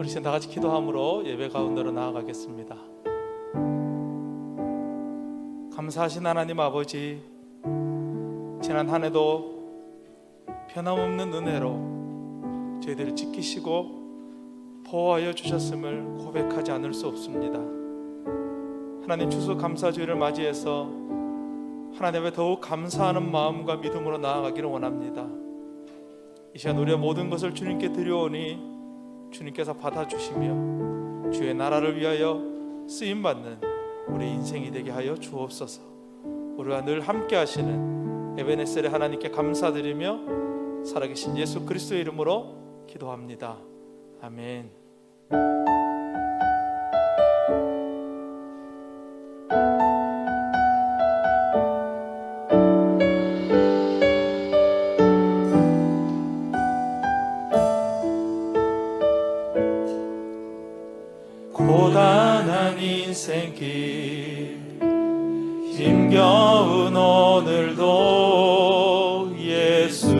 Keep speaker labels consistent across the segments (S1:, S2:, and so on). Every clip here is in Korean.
S1: 우리 이제 다 같이 기도함으로 예배 가운데로 나아가겠습니다. 감사하신 하나님 아버지, 지난 한 해도 변함없는 은혜로 저희들을 지키시고 보호하여 주셨음을 고백하지 않을 수 없습니다. 하나님, 추수감사주의를 맞이해서 하나님 앞에 더욱 감사하는 마음과 믿음으로 나아가기를 원합니다. 이 시간 우리의 모든 것을 주님께 드려오니 주님께서 받아주시며 주의 나라를 위하여 쓰임받는 우리 인생이 되게 하여 주옵소서. 우리와 늘 함께 하시는 에베네셀의 하나님께 감사드리며 살아계신 예수 그리스도의 이름으로 기도합니다. 아멘. 고단한 인생길 힘겨운 오늘도 예수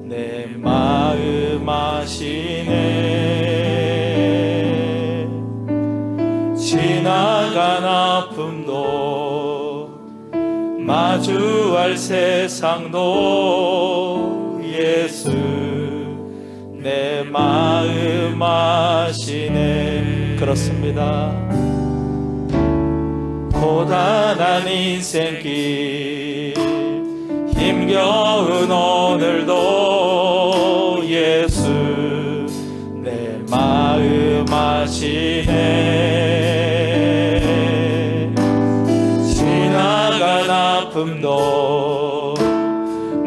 S1: 내 마음 아시네. 지나간 아픔도 마주할 세상도 예수 내 마음 아시네. 그렇습니다. 고단한 인생길 힘겨운 오늘도 예수 내 마음 아시네. 지나간 아픔도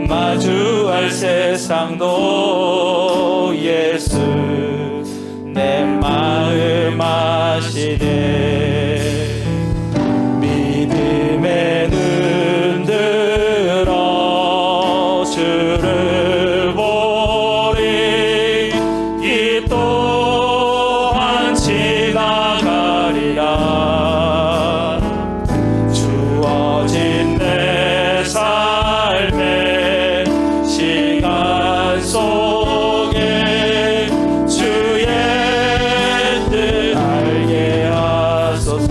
S1: 마주할 세상도 예수 내 마음 아시네. 믿음의 눈 들어 주를 보리. 이 또한 지나가리라. 주어진 내 삶의 시간 속에 주의 뜻 알게 하소서.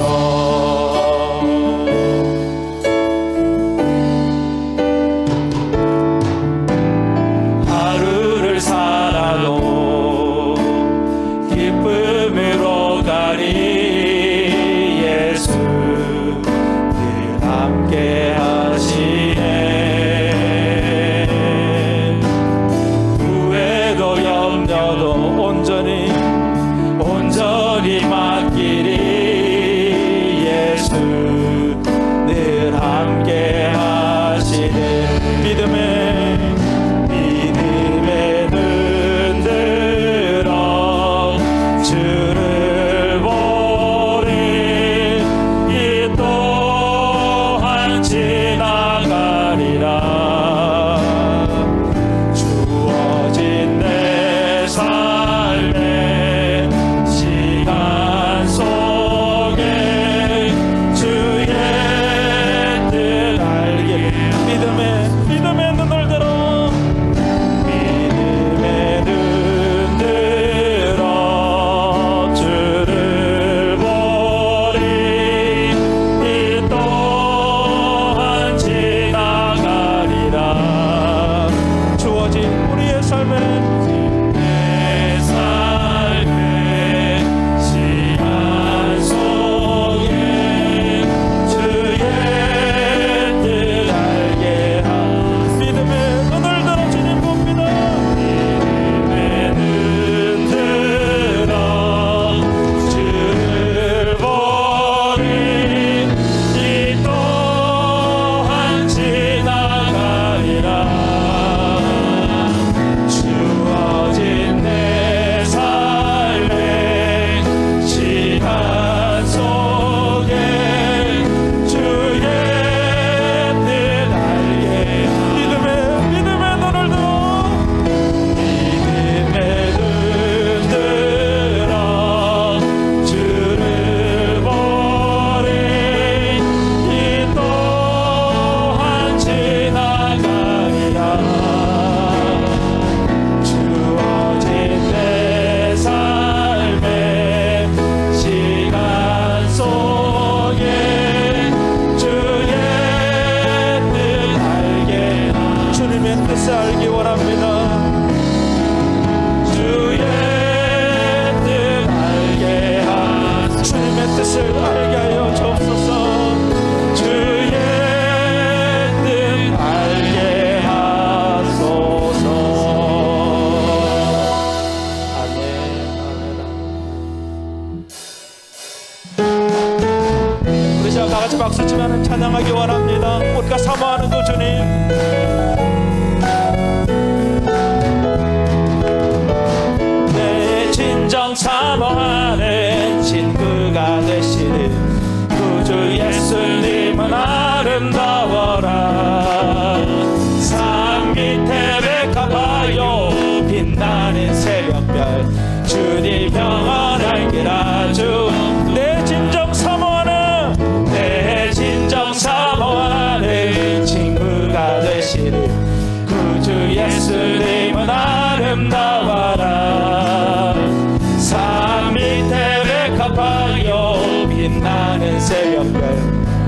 S1: 뜻을 알기 원합니다. 주의 뜻 알게 하소서. 주님의 뜻을 알게 하여 주옵소서. 주의 뜻 알게 하소서. 아멘. 아멘. 우리 다 같이 박수 치며 찬양하기 원합니다. 우리가 사모하는 그 주님, 내 진정 사모하는 친구가 되시는 구주 예수님은 아름다워라. 산 밑에 백합하여 빛나는 새벽별 주님 영원할 길 아주. 내 진정 사모하는, 내 진정 사모하는 친구가 되시는 구주 예수님은 아름다워라. 산 밑에 백합하여 빛나는 새벽별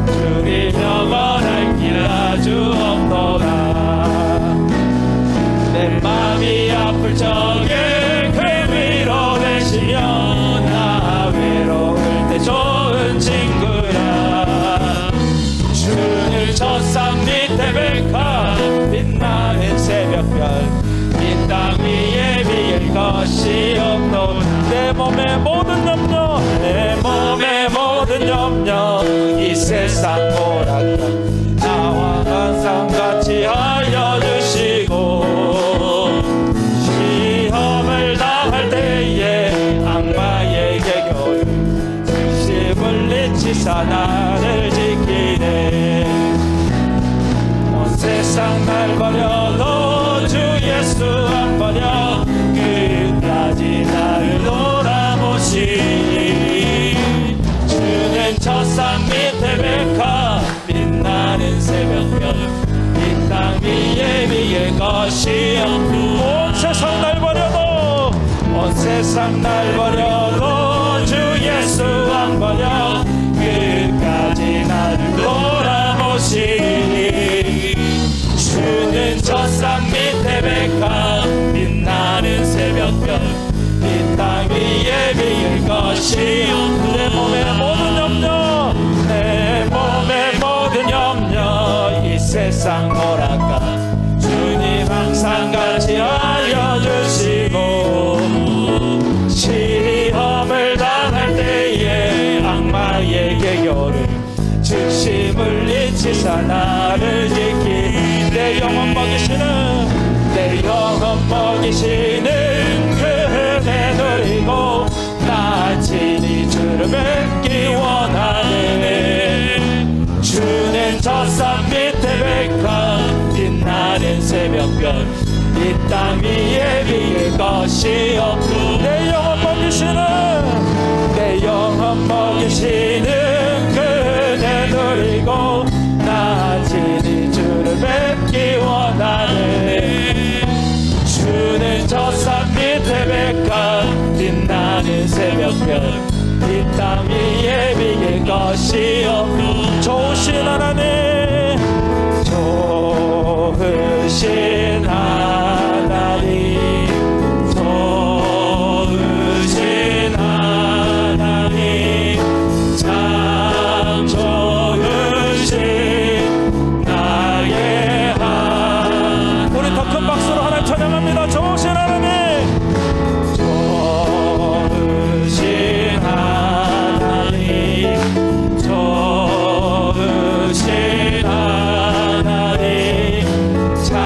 S1: 주님 영원할 길 아주 없노라. 내 맘이 아플 적에 그 위로 되시며 나 외로울 때 좋은 친구라. 주는 저 산 밑에 백합 빛나는 새벽별 이 땅 위에 비길 것이 없노라. 내 몸의 모든 염려, 내 몸의 모든 염려 이 세상 오락관 나와 항상 같이 하여 주시고, 시험을 당할 때에 악마에게 겨울 즉시 물리치사 나를 지키네. 온 세상 날 버려도 주 예수 안 버려 끝까지 나를 돌아보시니. 주는 저 산 밑에 백합 빛나는 새벽별 이 땅 위에 비길 것이 없고. 온 세상 날 버려도, 온 세상 날 버려도 주 예수 안 버려 끝까지 나를 돌아보시니. 주는 저 산 밑에 백합 빛나는 새벽별 이 땅 위에 비길 것이 없고. 내 몸의 모든 염려, 내 몸의 모든 염려 이 세상 오락관 주님 항상 같이 하여 주시고, 시험을 당할 때에 악마에게 겨를 즉시 물리치사 나를 지키. 내 영혼 먹이시는, 내 영혼 먹이시는 그 은혜 누리고 나 친히 주를 뵙기 원하네. 주는 저 산 밑에 백합 빛나는 새벽별 이 땅 위에 비길 것이 없고. 내 영혼 먹이시는, 내 영혼 먹이시는 그 은혜 누리고 나 친히 주를 뵙기 원하네. 주는 저 산 밑에 백합 빛나는 새벽별 이 땅 위에 비길 것이 없고. 좋으신 하나님, 좋으신 하나님, 좋으신 하나님, 참 좋으신 나의 하나님. 우리 더 큰 박수로 하나님 찬양합니다. 좋으신 하나님, 좋으신 하나님, 좋으신 하나님, 참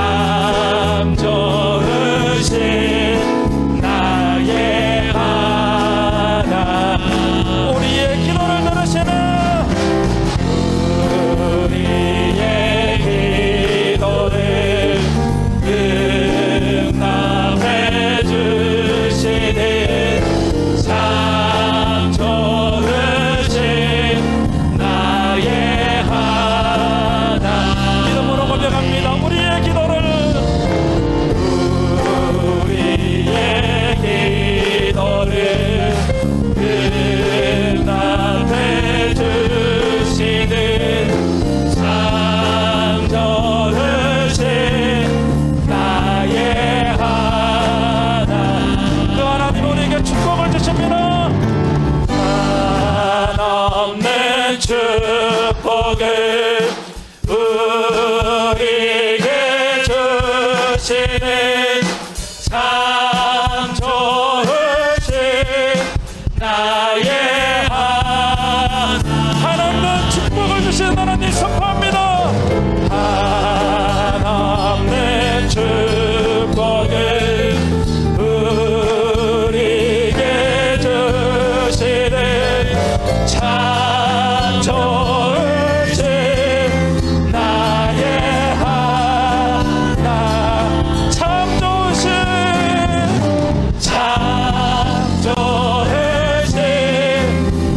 S1: 참 좋으신 나의 하나님은 축복을 주신 하나님 선포합니다. 하나님의 축복을 우리에게 주시네. 참 좋으신 나의 하나 참 좋으신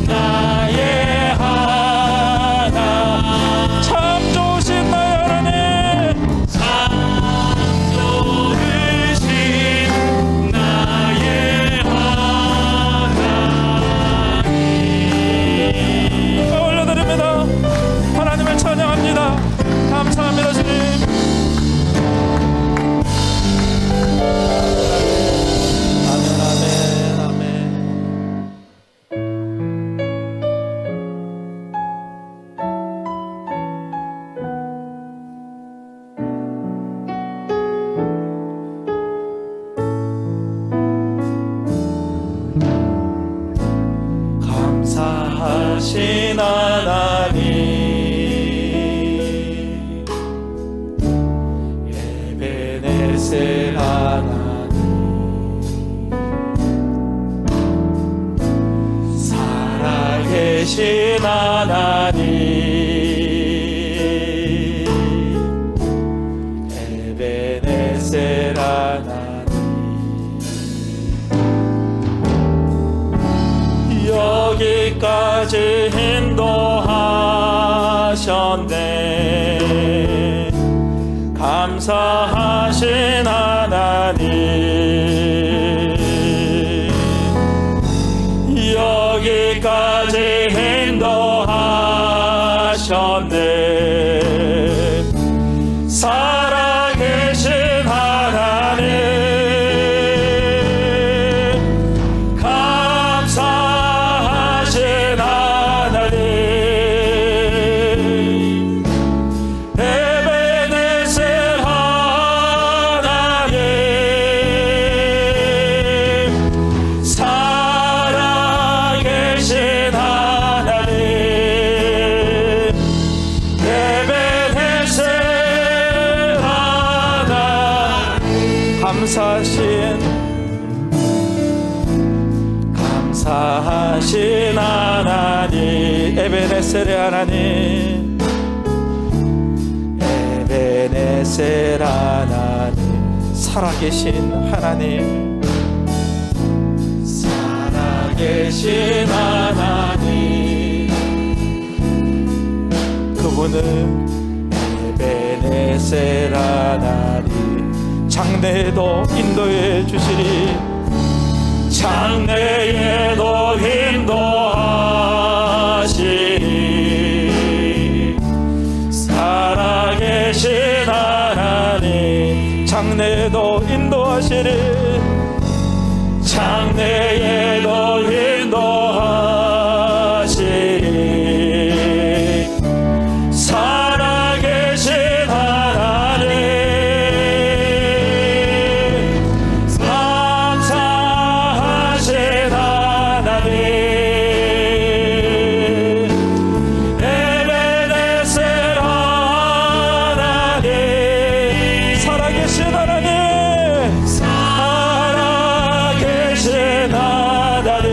S1: 나의 하나 참 좋으신 나의 하나님 참 좋으신 나의 하나 올려드립니다. 하나님을 찬양합니다. 감사합니다. 주님. 아멘 아멘 아멘. 감사하신 하나님 에베네셀 하나님 살아계신 하나님 에베네셀 하나님 여기까지 인도하셨네. 감사하신 하나님 여기까지 인도하셨네. 살아계신 하나님 감사하신 하나님 에베네셀 하나님 살아계신 하나님 에베네셀 하나님 감사하신 하나님 에베네셀의 하나님 에베네셀 하나님 살아계신 하나님 살아계신 하나님 그분은 에베네셀 하나님 장래에도 인도해 주시리 장래에도 인도하시리 살아계신 하나님 장래에도 인도하시리 장래에도 인도하시리 살아계신 하나님 감사하신 하나님 에베네셀 하나님 살아계신 하나님 살아계신 하나님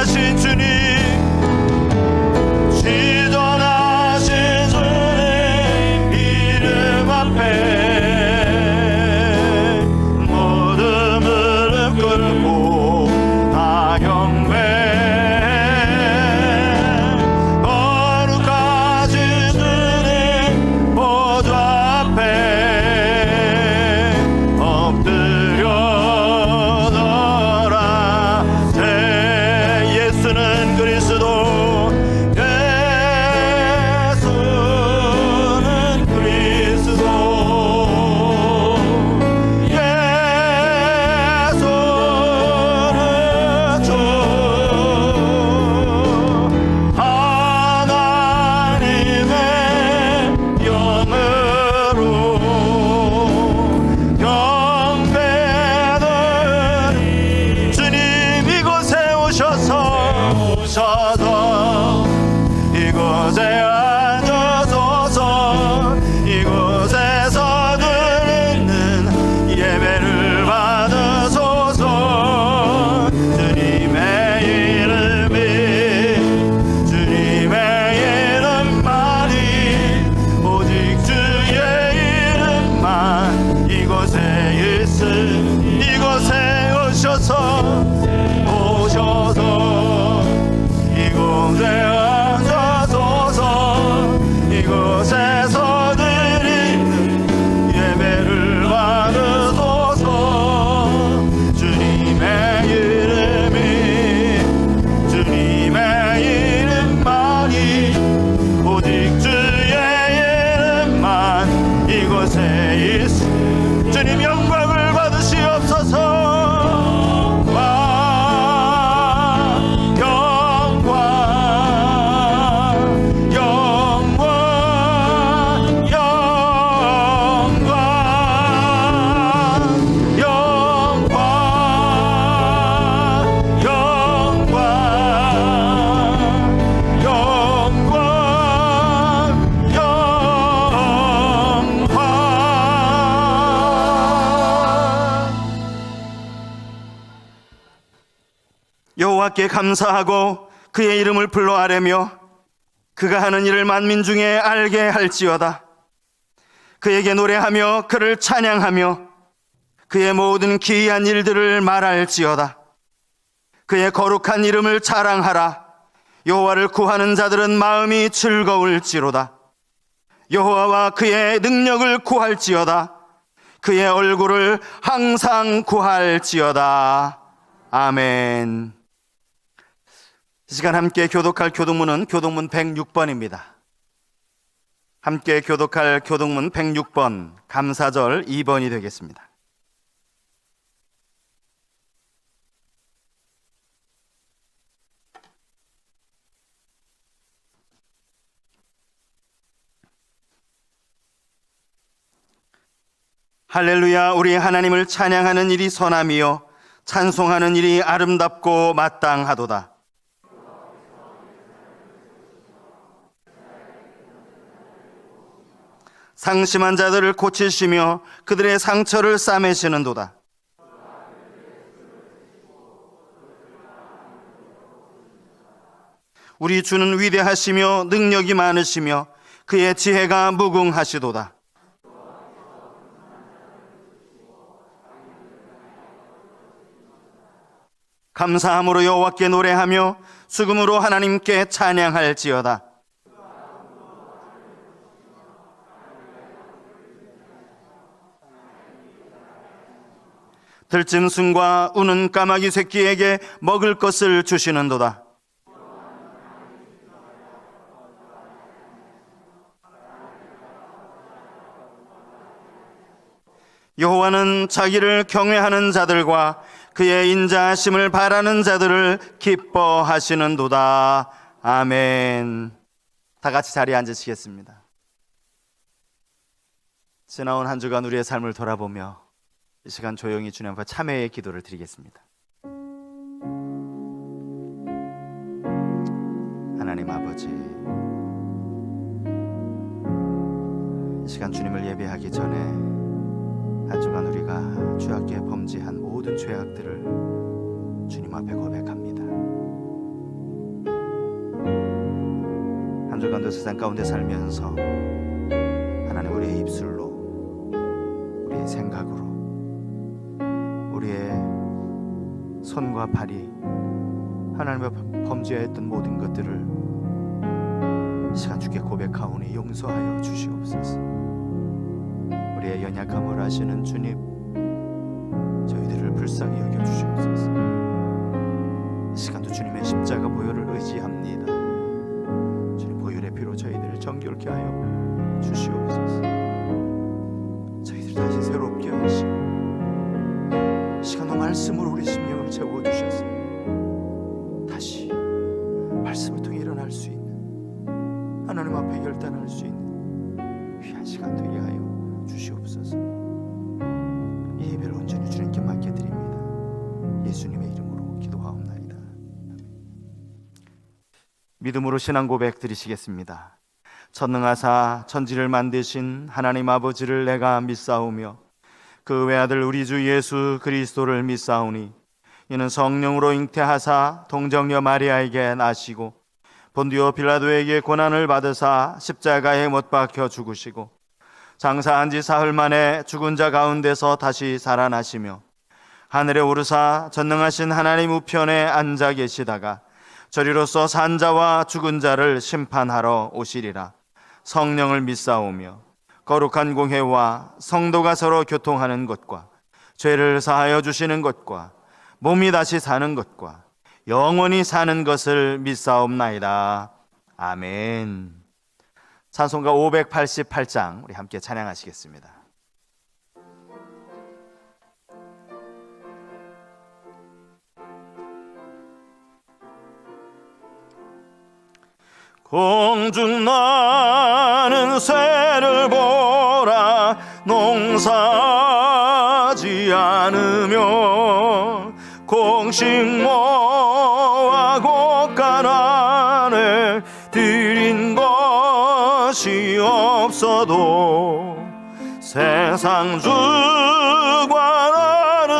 S2: 지존하신 주님, 지존하신 주님 이름 앞에 모든 무릎 꿇고 다 경배, 거룩하신 주님 보좌 앞에 엎드려더라. 예수는 그리스도, 예수는 그리스도, 예수는 주, 하나님의 영으로 경배드리. 주님 이곳에 오셔서 이곳에 앉아서서 이곳에서 드리는 예배를 받으소서. 주님의 이름이, 주님의 이름만이, 오직 주의 이름만 이곳에 있음. 이곳에 오셔서 이곳에 앉아소서. 이곳에서 드리는 예배를 받으소서. 주님의 이름이, 주님의 이름만이, 오직 주의 이름만 이곳에 있음. 주님 영광을 받으시옵소서. 여호와께 감사하고 그의 이름을 불러 아뢰며 그가 하는 일을 만민 중에 알게 할지어다. 그에게 노래하며 그를 찬양하며 그의 모든 기이한 일들을 말할지어다. 그의 거룩한 이름을 자랑하라. 여호와를 구하는 자들은 마음이 즐거울지로다. 여호와와 그의 능력을 구할지어다. 그의 얼굴을 항상 구할지어다. 아멘. 이 시간 함께 교독할 교독문은 교독문 106번입니다. 함께 교독할 교독문 106번, 감사절 2번이 되겠습니다. 할렐루야. 우리 하나님을 찬양하는 일이 선함이요 찬송하는 일이 아름답고 마땅하도다. 상심한 자들을 고치시며 그들의 상처를 싸매시는도다. 우리 주는 위대하시며 능력이 많으시며 그의 지혜가 무궁하시도다. 감사함으로 여호와께 노래하며 수금으로 하나님께 찬양할지어다. 들짐승과 우는 까마귀 새끼에게 먹을 것을 주시는도다. 여호와는 자기를 경외하는 자들과 그의 인자하심을 바라는 자들을 기뻐하시는도다. 아멘. 다 같이 자리에 앉으시겠습니다. 지나온 한 주간 우리의 삶을 돌아보며 이 시간 조용히 주님 앞에 참회의 기도를 드리겠습니다. 하나님 아버지, 이 시간 주님을 예배하기 전에 한 주간 우리가 주 앞에 범죄한 모든 죄악들을 주님 앞에 고백합니다. 세상 가운데 살면서 하나님, 우리의 입술로, 우리의 생각으로, 우리의 손과 발이 하나님 앞에 범죄했던 모든 것들을 시간 주께 고백하오니 용서하여 주시옵소서. 우리의 연약함을 아시는 주님, 저희들을 불쌍히 여겨 주시옵소서. 이 시간도 주님의 십자가 보혈을 의지합니다. 주님 보혈의 피로 저희들을 정결케 하여 주시옵소서. 저희들 다시 새롭게 하시고 이 시간도 말씀으로 우리 심령을 채워주셔서 다시 말씀을 통해 일어날 수 있는, 하나님 앞에 결단할 수 있는 귀한 시간 되게 하여 주시옵소서. 이 예배를 온전히 주님께 맡겨드립니다. 예수님의 이름으로 기도하옵나이다. 믿음으로 신앙 고백 드리시겠습니다. 전능하사 천지를 만드신 하나님 아버지를 내가 믿사오며 그 외아들 우리 주 예수 그리스도를 믿사오니 이는 성령으로 잉태하사 동정녀 마리아에게 나시고 본디오 빌라도에게 고난을 받으사 십자가에 못 박혀 죽으시고 장사한 지 사흘 만에 죽은 자 가운데서 다시 살아나시며 하늘에 오르사 전능하신 하나님 우편에 앉아 계시다가 저리로서 산 자와 죽은 자를 심판하러 오시리라. 성령을 믿사오며 거룩한 공회와 성도가 서로 교통하는 것과 죄를 사하여 주시는 것과 몸이 다시 사는 것과 영원히 사는 것을 믿사옵나이다. 아멘. 찬송가 588장 우리 함께 찬양하시겠습니다. 공중 나는 새를 보라. 농사하지 않으며 공식 모아 곳간 안에 들인 것이 없어도 세상 주관하는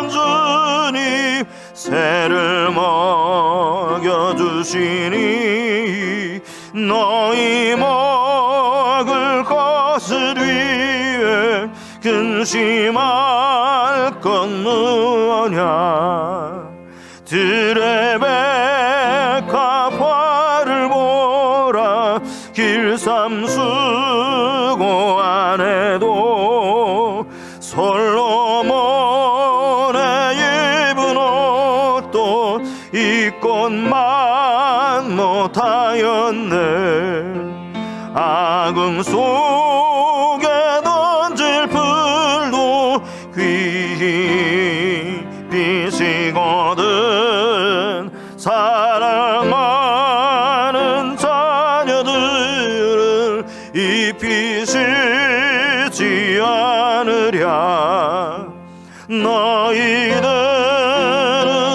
S2: 주님 새를 먹여주시니 너희 먹을 것을 위해 근심할 건 무엇냐. 들의 백합화를 보라. 길삼수고 안에도 솔로몬의 입은 옷도 입고만 못하였네. 아궁 속에 던질 풀도 귀히 비시거든. 사랑하는 자녀들을 입히시지 않으랴. 너희들은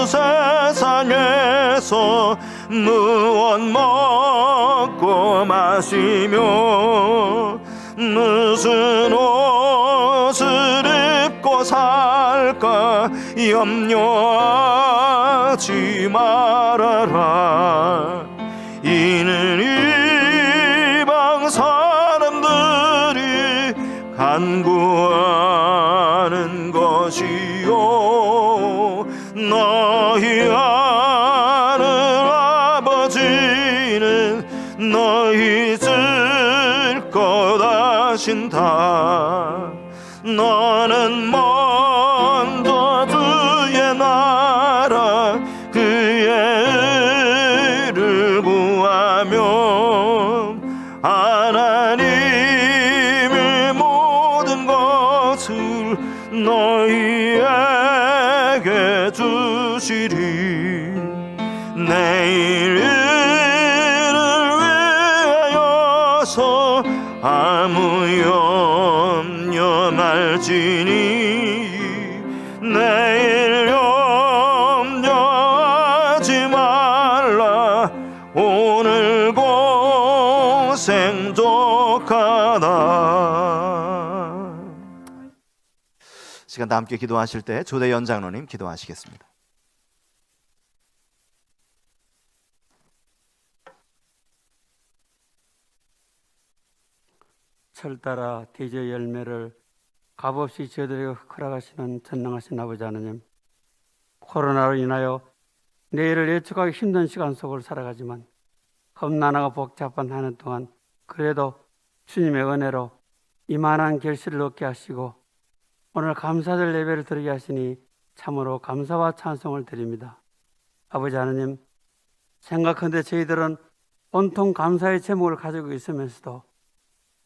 S2: 세상에서 무엇 먹고 마시며 무슨 옷을 입고 살까 염려하지 말아라. 이는 이방 사람들이 간구하는 것이요 너희 하늘 아버지는 너희 줄 것 아신다. 너는 먼저 주의 나라 그의 의를 구하면 하나님의 모든 것을 너희에게 주시리. 내일 일을 위하여서 아무 염려 말지니 내일 염려하지 말라. 오늘 고생 족하다. 시간 다 함께 기도하실 때 조대연 장로님 기도하시겠습니다.
S3: 철따라 대저 열매를 값없이 저들에게 허락하시는 전능하신 아버지 하나님, 코로나로 인하여 내일을 예측하기 힘든 시간 속을 살아가지만 험난하고 복잡한 한 해 동안 그래도 주님의 은혜로 이만한 결실을 얻게 하시고 오늘 감사절 예배를 드리게 하시니 참으로 감사와 찬송을 드립니다. 아버지 하나님, 생각한데 저희들은 온통 감사의 제목을 가지고 있으면서도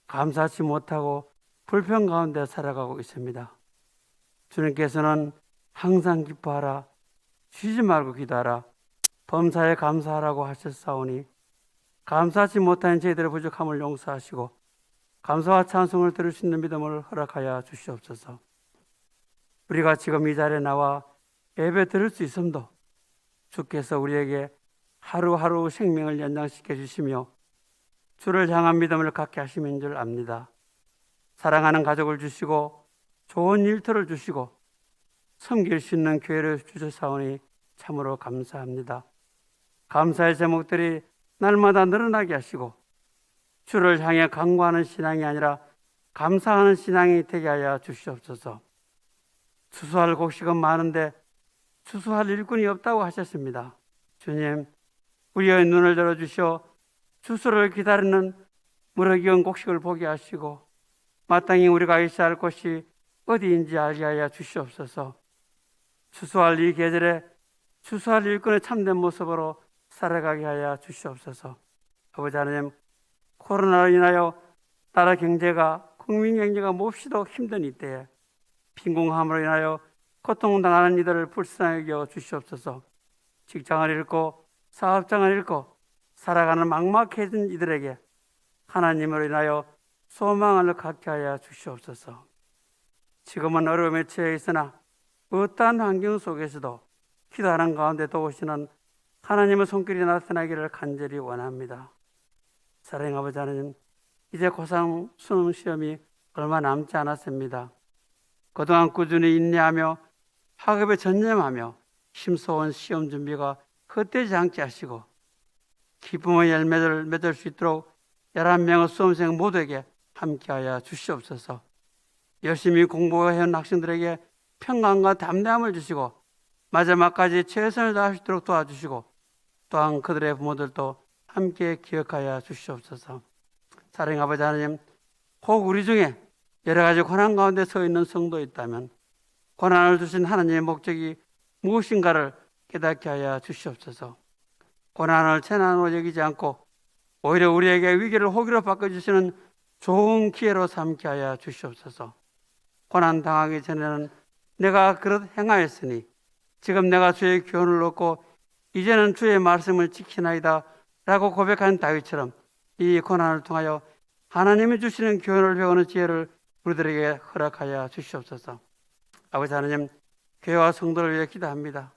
S3: 감사치 못하고 불평 가운데 살아가고 있습니다. 주님께서는 항상 기뻐하라, 쉬지 말고 기도하라, 범사에 감사하라고 하셨사오니 감사하지 못한 저희들의 부족함을 용서하시고 감사와 찬송을 들을 수 있는 믿음을 허락하여 주시옵소서. 우리가 지금 이 자리에 나와 예배 드릴 수 있음도 주께서 우리에게 하루하루 생명을 연장시켜 주시며 주를 향한 믿음을 갖게 하심인 줄 압니다. 사랑하는 가족을 주시고 좋은 일터를 주시고 섬길 수 있는 교회를 주셨사오니 참으로 감사합니다. 감사의 제목들이 날마다 늘어나게 하시고 주를 향해 간구하는 신앙이 아니라 감사하는 신앙이 되게 하여 주시옵소서. 추수할 곡식은 많은데 추수할 일꾼이 없다고 하셨습니다. 주님, 우리의 눈을 열어주셔 추수를 기다리는 무르기운 곡식을 보게 하시고 마땅히 우리가 있어야 할 곳이 어디인지 알게 하여 주시옵소서. 추수할 이 계절에 추수할 일꾼의 참된 모습으로 살아가게 하여 주시옵소서. 아버지 하나님, 코로나로 인하여 나라 경제가 국민 경제가 몹시도 힘든 이때에 빈곤함으로 인하여 고통당하는 이들을 불쌍하게 여겨 주시옵소서. 직장을 잃고 사업장을 잃고 살아가는 막막해진 이들에게 하나님으로 인하여 소망을 갖게 하여 주시옵소서. 지금은 어려움에 처해 있으나 어떠한 환경 속에서도 기도하는 가운데 도우시는 하나님의 손길이 나타나기를 간절히 원합니다. 사랑하는 아버지 하나님, 이제 고3 수능 시험이 얼마 남지 않았습니다. 그동안 꾸준히 인내하며 학업에 전념하며 힘써온 시험 준비가 헛되지 않게 하시고 기쁨의 열매를 맺을 수 있도록 11명의 수험생 모두에게 함께하여 주시옵소서. 열심히 공부해온 학생들에게 평강과 담대함을 주시고 마지막까지 최선을 다할 수 있도록 도와주시고 또한 그들의 부모들도 함께 기억하여 주시옵소서. 사랑하는 아버지 하나님, 혹 우리 중에 여러 가지 고난 가운데 서 있는 성도 있다면 고난을 주신 하나님의 목적이 무엇인가를 깨닫게 하여 주시옵소서. 고난을 재난으로 여기지 않고 오히려 우리에게 위기를 호기로 바꿔주시는 좋은 기회로 삼게 하여 주시옵소서. 고난 당하기 전에는 내가 그릇 행하였으니 지금 내가 주의 교훈을 얻고 이제는 주의 말씀을 지키나이다 라고 고백한 다윗처럼 이 고난을 통하여 하나님이 주시는 교훈을 배우는 지혜를 우리들에게 허락하여 주시옵소서. 아버지 하나님, 교회와 성도를 위해 기도합니다.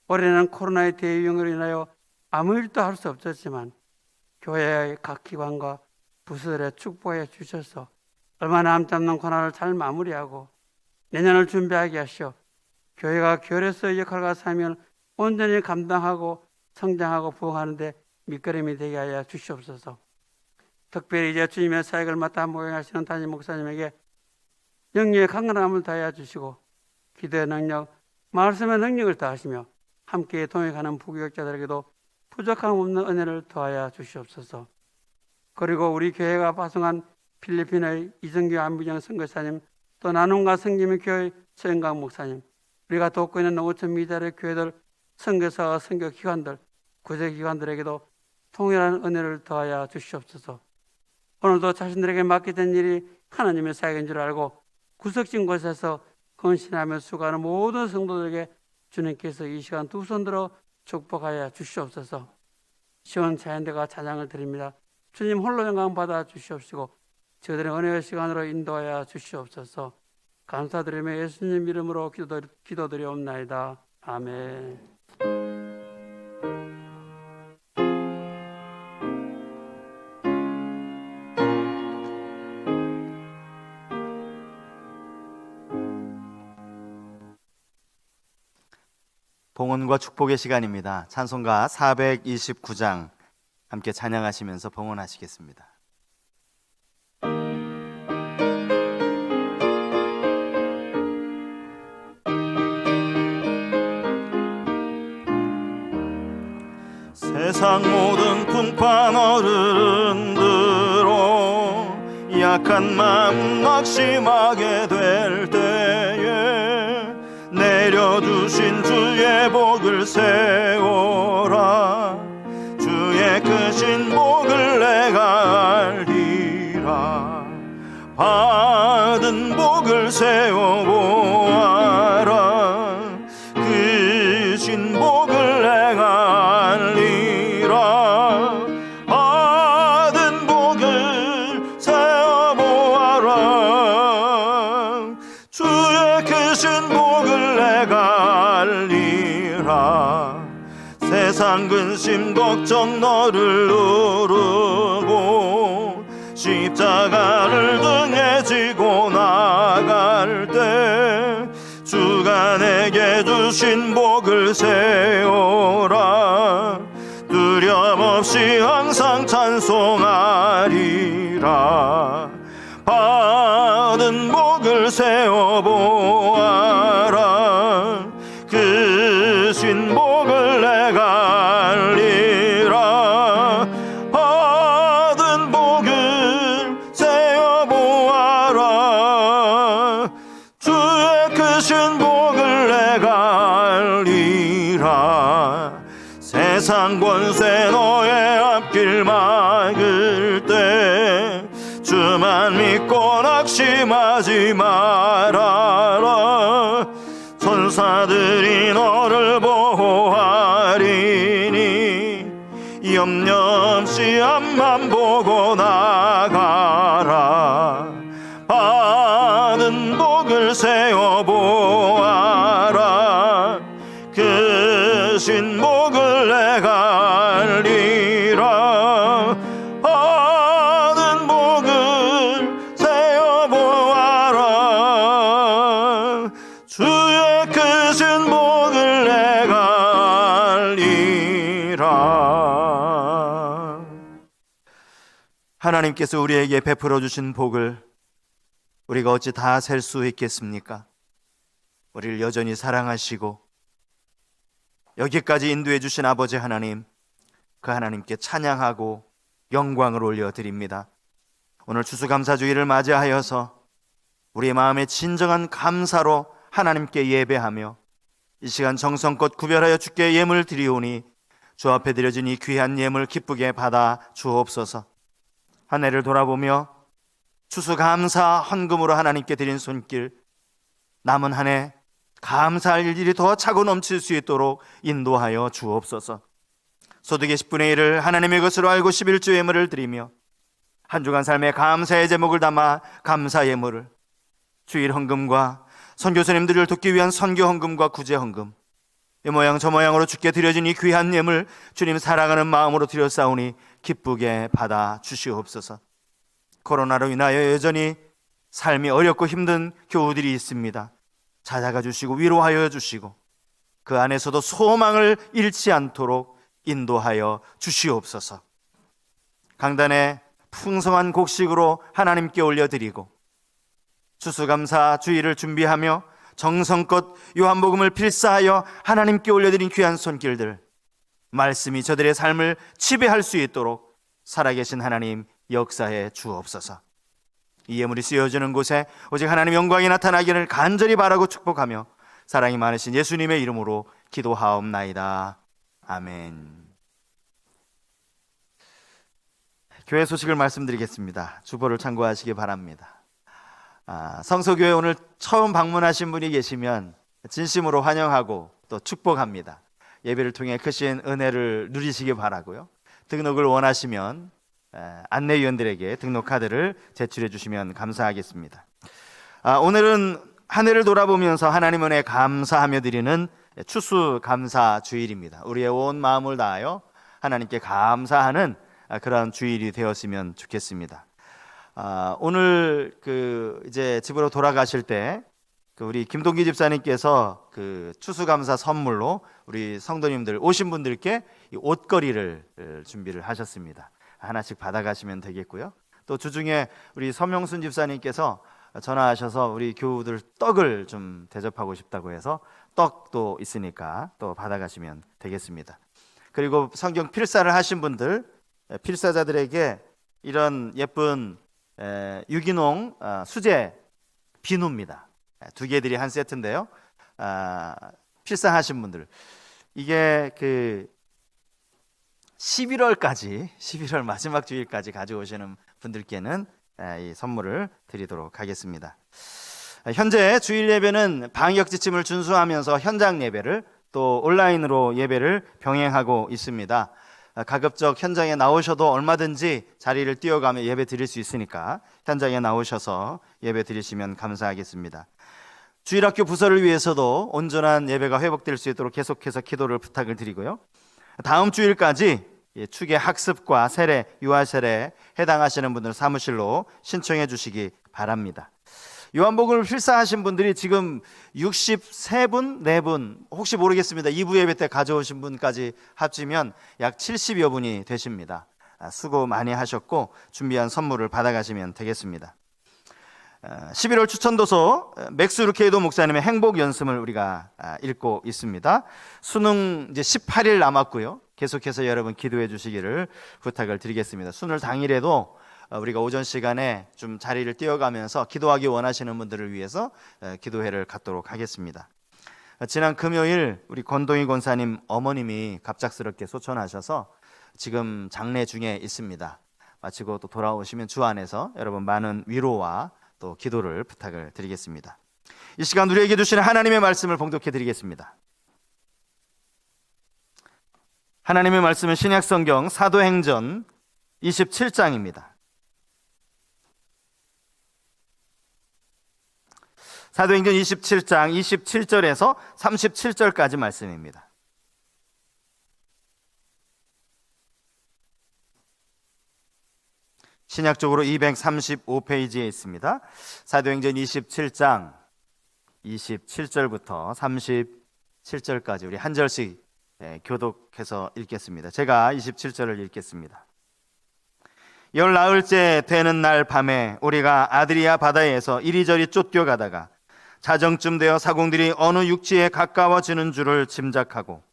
S3: 올해는 코로나의 대유행으로 인하여 아무 일도 할 수 없었지만 교회의 각 기관과 부서들에 축복해 주셔서 얼마 남지 않는 고난을 잘 마무리하고 내년을 준비하게 하시어 교회가 교회로서의 역할과 사명을 온전히 감당하고 성장하고 부흥하는 데 밑거름이 되게 하여 주시옵소서. 특별히 이제 주님의 사역을 맡아 모행하시는 담임 목사님에게 영리의 강건함을 다하여 주시고 기도의 능력, 말씀의 능력을 다하시며 함께 동행하는 부교역자들에게도 부족함 없는 은혜를 더하여 주시옵소서. 그리고 우리 교회가 파송한 필리핀의 이정규 안비정 선교사님, 또 나눔과 성김의 교회 서영강 목사님, 우리가 돕고 있는 5천 미달의 교회들, 선교사와 선교기관들, 구제기관들에게도 통일한 은혜를 더하여 주시옵소서. 오늘도 자신들에게 맡겨진 일이 하나님의 사역인 줄 알고 구석진 곳에서 헌신하며 수고하는 모든 성도들에게 주님께서 이 시간 두 손 들어 축복하여 주시옵소서. 시원자연대가 찬양을 드립니다. 주님 홀로 영광 받아 주시옵시고 저들의 은혜의 시간으로 인도하여 주시옵소서. 감사드리며 예수님 이름으로 기도드리옵나이다. 아멘.
S2: 봉헌과 축복의 시간입니다. 찬송가 429장 함께 찬양하시면서 봉헌하시겠습니다. 세상 모든 풍파 어른들어 약한 마음 낙심하게 될 때에 내려주신 주의 복을 세워라. 주의 크신 복을 내가 알리라. 받은 복을 세워보아라. 크신 복을 내가 알리라. 받은 복을 세워보아라. 주의 크신 복을 내가 알리라. 세상 근심 걱정 너를 누르고 십자가를 등에 지고 나갈 때 주가 내게 주신 복을 세워라. 두려움 없이 항상 찬송하리라. 받은 복을 세워보아라. 크신 복을 내가 알리라. 받은 복을 세워보아라. 주의 크신 복을 내가 알리라. 세상 권세 너의 앞길 막을 때 주만 믿고 낙심하지 말아라. 천사들이 너를 보호하리니 염려 없이 앞만 보고 나가라. 받은 복을 세워보아라. 크신 복을 내가 알리라. 받은 복을 세워보아라. 주의 크신 복을 내가 알리라. 하나님께서 우리에게 베풀어 주신 복을 우리가 어찌 다 셀 수 있겠습니까? 우리를 여전히 사랑하시고 여기까지 인도해 주신 아버지 하나님, 그 하나님께 찬양하고 영광을 올려드립니다. 오늘 추수감사주일을 맞이하여서 우리의 마음에 진정한 감사로 하나님께 예배하며 이 시간 정성껏 구별하여 주께 예물 드리오니 주 앞에 드려진 이 귀한 예물 기쁘게 받아 주옵소서. 한 해를 돌아보며 추수감사 헌금으로 하나님께 드린 손길, 남은 한 해 감사할 일이 더 차고 넘칠 수 있도록 인도하여 주옵소서. 소득의 10분의 1을 하나님의 것으로 알고 11조 예물을 드리며 한 주간 삶의 감사의 제목을 담아 감사 예물을, 주일 헌금과 선교사님들을 돕기 위한 선교 헌금과 구제 헌금, 이 모양 저 모양으로 주께 드려진 이 귀한 예물 주님 사랑하는 마음으로 드렸사오니 기쁘게 받아 주시옵소서. 코로나로 인하여 여전히 삶이 어렵고 힘든 교우들이 있습니다. 찾아가 주시고 위로하여 주시고 그 안에서도 소망을 잃지 않도록 인도하여 주시옵소서. 강단에 풍성한 곡식으로 하나님께 올려드리고 추수감사 주일을 준비하며 정성껏 요한복음을 필사하여 하나님께 올려드린 귀한 손길들, 말씀이 저들의 삶을 지배할 수 있도록 살아계신 하나님 역사해 주옵소서. 이 예물이 쓰여지는 곳에 오직 하나님 영광이 나타나기를 간절히 바라고 축복하며 사랑이 많으신 예수님의 이름으로 기도하옵나이다. 아멘. 교회 소식을 말씀드리겠습니다. 주보를 참고하시기 바랍니다. 성서교회 오늘 처음 방문하신 분이 계시면 진심으로 환영하고 또 축복합니다. 예배를 통해 크신 은혜를 누리시기 바라고요. 등록을 원하시면 안내위원들에게 등록 카드를 제출해 주시면 감사하겠습니다. 오늘은 한 해를 돌아보면서 하나님 은혜에 감사하며 드리는 추수감사 주일입니다. 우리의 온 마음을 다하여 하나님께 감사하는 그런 주일이 되었으면 좋겠습니다. 오늘 이제 집으로 돌아가실 때 우리 김동기 집사님께서 추수감사 선물로 우리 성도님들 오신 분들께 이 옷걸이를 준비를 하셨습니다. 하나씩 받아가시면 되겠고요. 또 주중에 우리 서명순 집사님께서 전화하셔서 우리 교우들 떡을 좀 대접하고 싶다고 해서 떡도 있으니까 또 받아가시면 되겠습니다. 그리고 성경 필사를 하신 분들, 필사자들에게 이런 예쁜 유기농 수제 비누입니다. 두 개들이 한 세트인데요. 필사하신 분들, 이게 그 11월 마지막 주일까지 가져오시는 분들께는 이 선물을 드리도록 하겠습니다. 현재 주일 예배는 방역 지침을 준수하면서 현장 예배를 또 온라인으로 예배를 병행하고 있습니다. 가급적 현장에 나오셔도 얼마든지 자리를 띄워가며 예배 드릴 수 있으니까 현장에 나오셔서 예배 드리시면 감사하겠습니다. 주일학교 부서를 위해서도 온전한 예배가 회복될 수 있도록 계속해서 기도를 부탁을 드리고요. 다음 주일까지 추계 학습과 세례, 유아 세례에 해당하시는 분들 사무실로 신청해 주시기 바랍니다. 요한복음을 필사하신 분들이 지금 63분, 4분, 혹시 모르겠습니다. 2부 예배 때 가져오신 분까지 합치면 약 70여 분이 되십니다. 수고 많이 하셨고 준비한 선물을 받아가시면 되겠습니다. 11월 추천도서 맥스 루케이도 목사님의 행복 연습을 우리가 읽고 있습니다. 수능 이제 18일 남았고요. 계속해서 여러분 기도해 주시기를 부탁을 드리겠습니다. 수능 당일에도 우리가 오전 시간에 좀 자리를 띄워가면서 기도하기 원하시는 분들을 위해서 기도회를 갖도록 하겠습니다. 지난 금요일 우리 권동희 권사님 어머님이 갑작스럽게 소천하셔서 지금 장례 중에 있습니다. 마치고 또 돌아오시면 주 안에서 여러분 많은 위로와 또 기도를 부탁을 드리겠습니다. 이 시간 우리에게 주시는 하나님의 말씀을 봉독해 드리겠습니다. 하나님의 말씀은 신약성경 사도행전 27장입니다. 사도행전 27장 27절에서 37절까지 말씀입니다. 신약적으로 235페이지에 있습니다. 사도행전 27장 27절부터 37절까지 우리 한 절씩 교독해서 읽겠습니다. 제가 27절을 읽겠습니다. 열 나흘째 되는 날 밤에 우리가 아드리아 바다에서 이리저리 쫓겨가다가 자정쯤 되어 사공들이 어느 육지에 가까워지는 줄을 짐작하고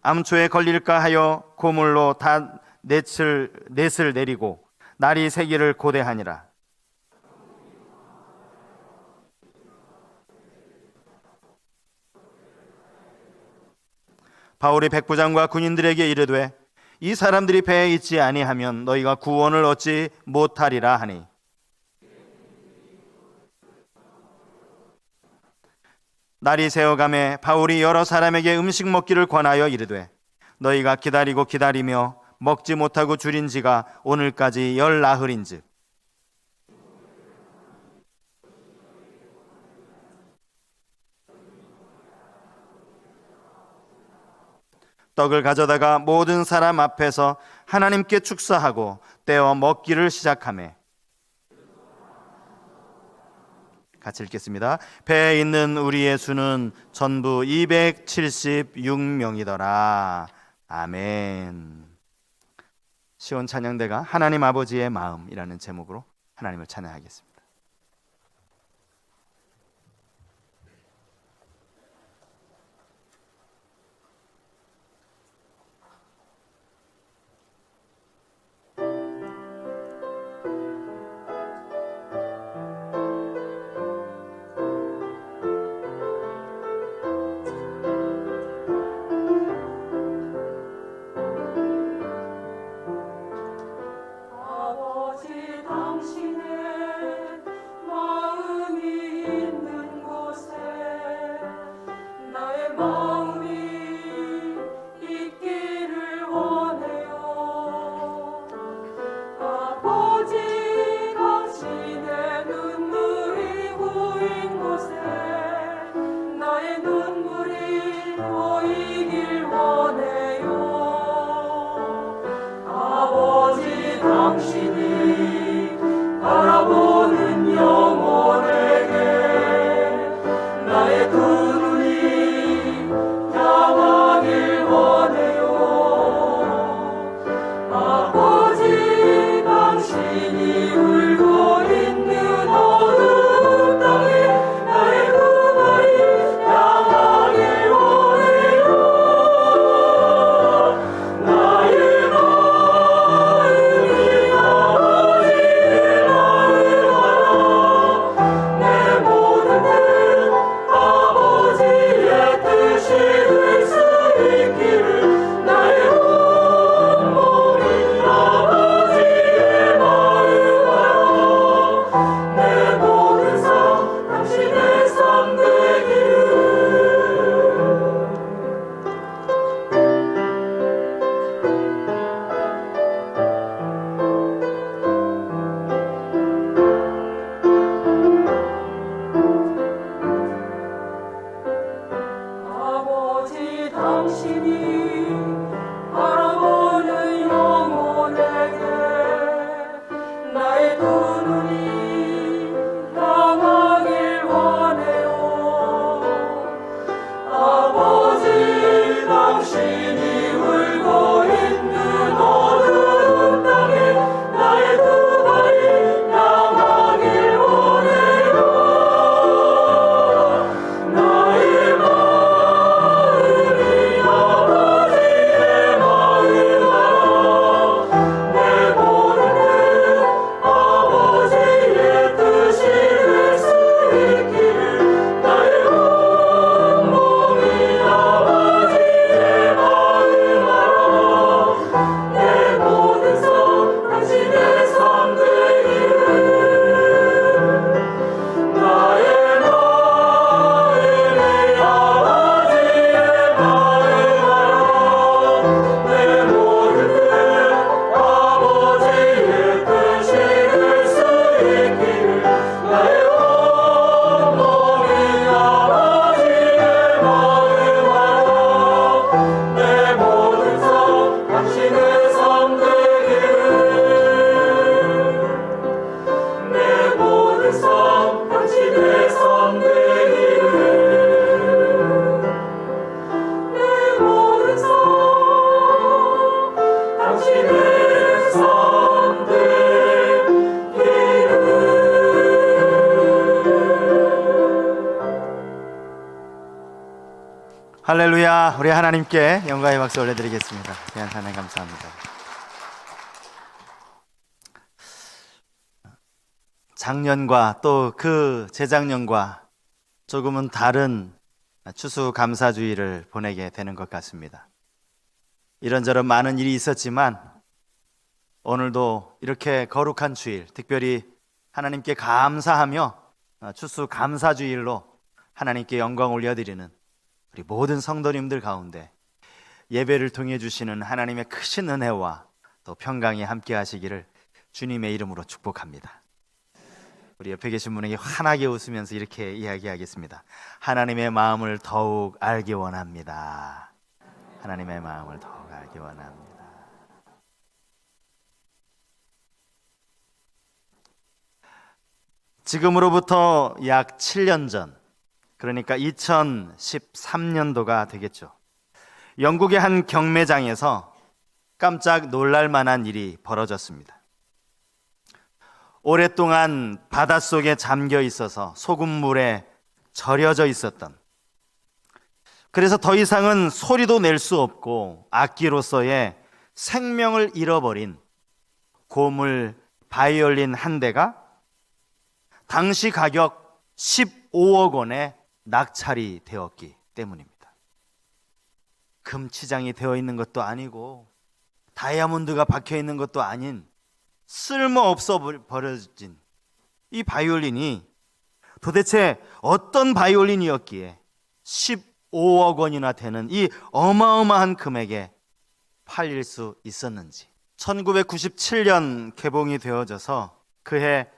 S2: 암초에 걸릴까 하여 고물로 다 넷을 내리고 날이 새기를 고대하니라. 바울이 백부장과 군인들에게 이르되 이 사람들이 배에 있지 아니하면 너희가 구원을 얻지 못하리라 하니 날이 새어가매 바울이 여러 사람에게 음식 먹기를 권하여 이르되 너희가 기다리고 기다리며 먹지 못하고 줄인 지가 오늘까지 열 나흘인즉 떡을 가져다가 모든 사람 앞에서 하나님께 축사하고 떼어 먹기를 시작하매 같이 읽겠습니다. 배에 있는 우리의 수는 전부 276명이더라. 아멘. 시온 찬양대가 하나님 아버지의 마음이라는 제목으로 하나님을 찬양하겠습니다.
S4: 아버지 당신의 당신이 바라보는 영혼에게 나의 두 눈이 향하길 원해요. 아버지, 당신이 울고 있는 어두운 땅에 나의 두 발이 향하길 원해요. 나의 마음이 아버지의 마음 알아. 내 모든 뜻 아버지의 뜻이 될 수 있기를. 나의 온 몸이 아버지의 마음 알아. 내 모든 삶 당신의 삶 되기를. 나의 마음이 아버지의 마음 알아. 내 모든 뜻 아버지의 뜻이 될 수 있기를. 나의 온 몸이 아버지의 마음 알아. 내 모든 삶 당신의 삶 되기를. 내 모든 삶 당신의 삶 되기를. 내 모든 삶 당신의 삶 되기를.
S2: 할렐루야. 우리 하나님께 영광의 박수 올려드리겠습니다. 귀한 찬양 감사합니다. 작년과 또 그 재작년과 조금은 다른 추수감사주의를 보내게 되는 것 같습니다. 이런저런 많은 일이 있었지만 오늘도 이렇게 거룩한 주일, 특별히 하나님께 감사하며 추수감사주일로 하나님께 영광 올려드리는 우리 모든 성도님들 가운데 예배를 통해 주시는 하나님의 크신 은혜와 또 평강이 함께 하시기를 주님의 이름으로 축복합니다. 우리 옆에 계신 분에게 환하게 웃으면서 이렇게 이야기하겠습니다. 하나님의 마음을 더욱 알기 원합니다. 하나님의 마음을 더욱 알기 원합니다. 지금으로부터 약 7년 전, 그러니까 2013년도가 되겠죠. 영국의 한 경매장에서 깜짝 놀랄 만한 일이 벌어졌습니다. 오랫동안 바닷속에 잠겨 있어서 소금물에 절여져 있었던, 그래서 더 이상은 소리도 낼 수 없고 악기로서의 생명을 잃어버린 고물 바이올린 한 대가 당시 가격 15억 원에 낙찰이 되었기 때문입니다. 금치장이 되어 있는 것도 아니고 다이아몬드가 박혀 있는 것도 아닌 쓸모없어 버려진 이 바이올린이 도대체 어떤 바이올린이었기에 15억 원이나 되는 이 어마어마한 금액에 팔릴 수 있었는지. 1997년 개봉이 되어져서 그해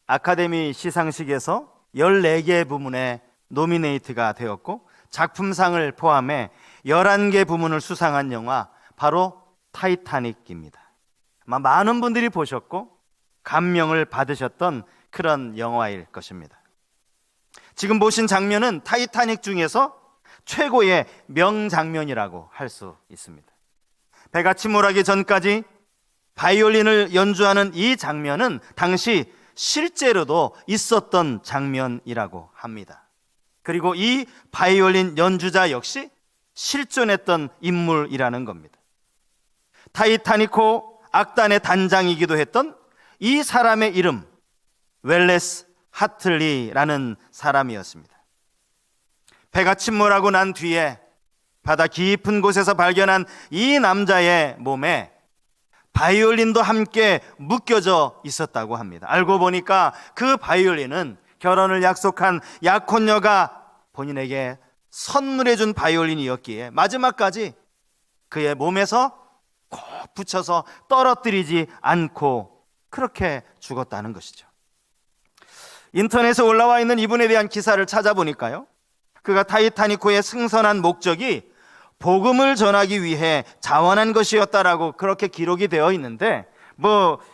S2: 아카데미 시상식에서 14개 부문에 노미네이트가 되었고 작품상을 포함해 11개 부문을 수상한 영화, 바로 타이타닉입니다. 아마 많은 분들이 보셨고 감명을 받으셨던 그런 영화일 것입니다. 지금 보신 장면은 타이타닉 중에서 최고의 명장면이라고 할 수 있습니다. 배가 침몰하기 전까지 바이올린을 연주하는 이 장면은 당시 실제로도 있었던 장면이라고 합니다. 그리고 이 바이올린 연주자 역시 실존했던 인물이라는 겁니다. 타이타닉호 악단의 단장이기도 했던 이 사람의 이름, 웰레스 하틀리라는 사람이었습니다. 배가 침몰하고 난 뒤에 바다 깊은 곳에서 발견한 이 남자의 몸에 바이올린도 함께 묶여져 있었다고 합니다. 알고 보니까 그 바이올린은 결혼을 약속한 약혼녀가 본인에게 선물해준 바이올린이었기에 마지막까지 그의 몸에서 꼭 붙여서 떨어뜨리지 않고 그렇게 죽었다는 것이죠. 인터넷에 올라와 있는 이분에 대한 기사를 찾아보니까요, 그가 타이타닉호의 승선한 목적이 복음을 전하기 위해 자원한 것이었다라고 그렇게 기록이 되어 있는데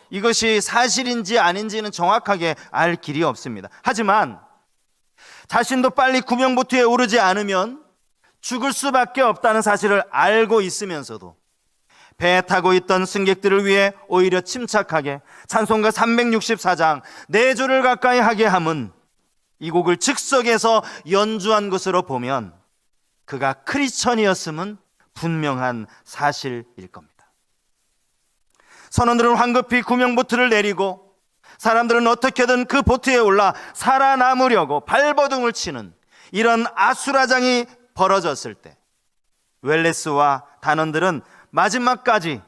S2: 이것이 사실인지 아닌지는 정확하게 알 길이 없습니다. 하지만 자신도 빨리 구명보트에 오르지 않으면 죽을 수밖에 없다는 사실을 알고 있으면서도 배에 타고 있던 승객들을 위해 오히려 침착하게 찬송가 364장 4조를 가까이 하게 함은 이 곡을 즉석에서 연주한 것으로 보면 그가 크리스천이었음은 분명한 사실일 겁니다. 선원들은 황급히 구명보트를 내리고 사람들은 어떻게든 그 보트에 올라 살아남으려고 발버둥을 치는 이런 아수라장이 벌어졌을 때 웰레스와 단원들은 마지막까지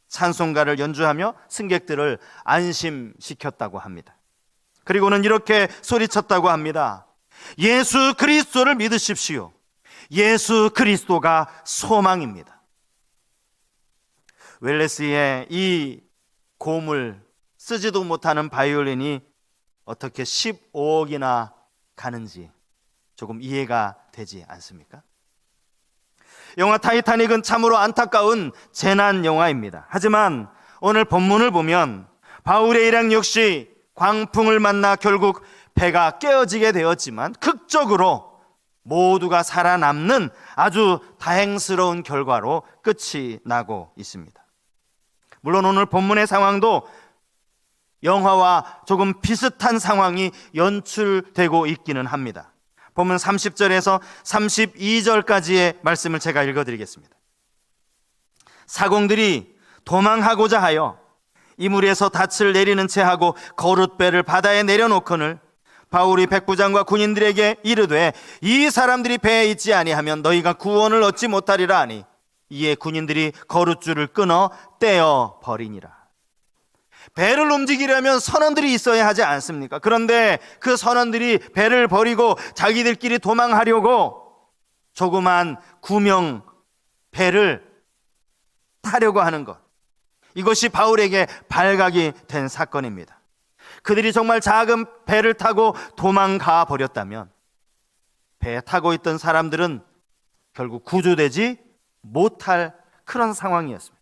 S2: 찬송가를 연주하며 승객들을 안심시켰다고 합니다. 그리고는 이렇게 소리쳤다고 합니다. 예수 그리스도를 믿으십시오. 예수 그리스도가 소망입니다. 웰레스의 이 고음을 쓰지도 못하는 바이올린이 어떻게 15억이나 가는지 조금 이해가 되지 않습니까? 영화 타이타닉은 참으로 안타까운 재난 영화입니다. 하지만 오늘 본문을 보면 바울의 일행 역시 광풍을 만나 결국 배가 깨어지게 되었지만 극적으로 모두가 살아남는 아주 다행스러운 결과로 끝이 나고 있습니다. 물론 오늘 본문의 상황도 영화와 조금 비슷한 상황이 연출되고 있기는 합니다. 본문 30절에서 32절까지의 말씀을 제가 읽어드리겠습니다. 사공들이 도망하고자 하여 이물에서 닻을 내리는 채 하고 거룻배를 바다에 내려놓거늘 바울이 백부장과 군인들에게 이르되 이 사람들이 배에 있지 아니하면 너희가 구원을 얻지 못하리라 하니 이에 군인들이 거룻줄을 끊어 떼어 버리니라. 배를 움직이려면 선원들이 있어야 하지 않습니까? 그런데 그 선원들이 배를 버리고 자기들끼리 도망하려고 조그만 구명 배를 타려고 하는 것, 이것이 바울에게 발각이 된 사건입니다. 그들이 정말 작은 배를 타고 도망가 버렸다면 배에 타고 있던 사람들은 결국 구조되지 못할 그런 상황이었습니다.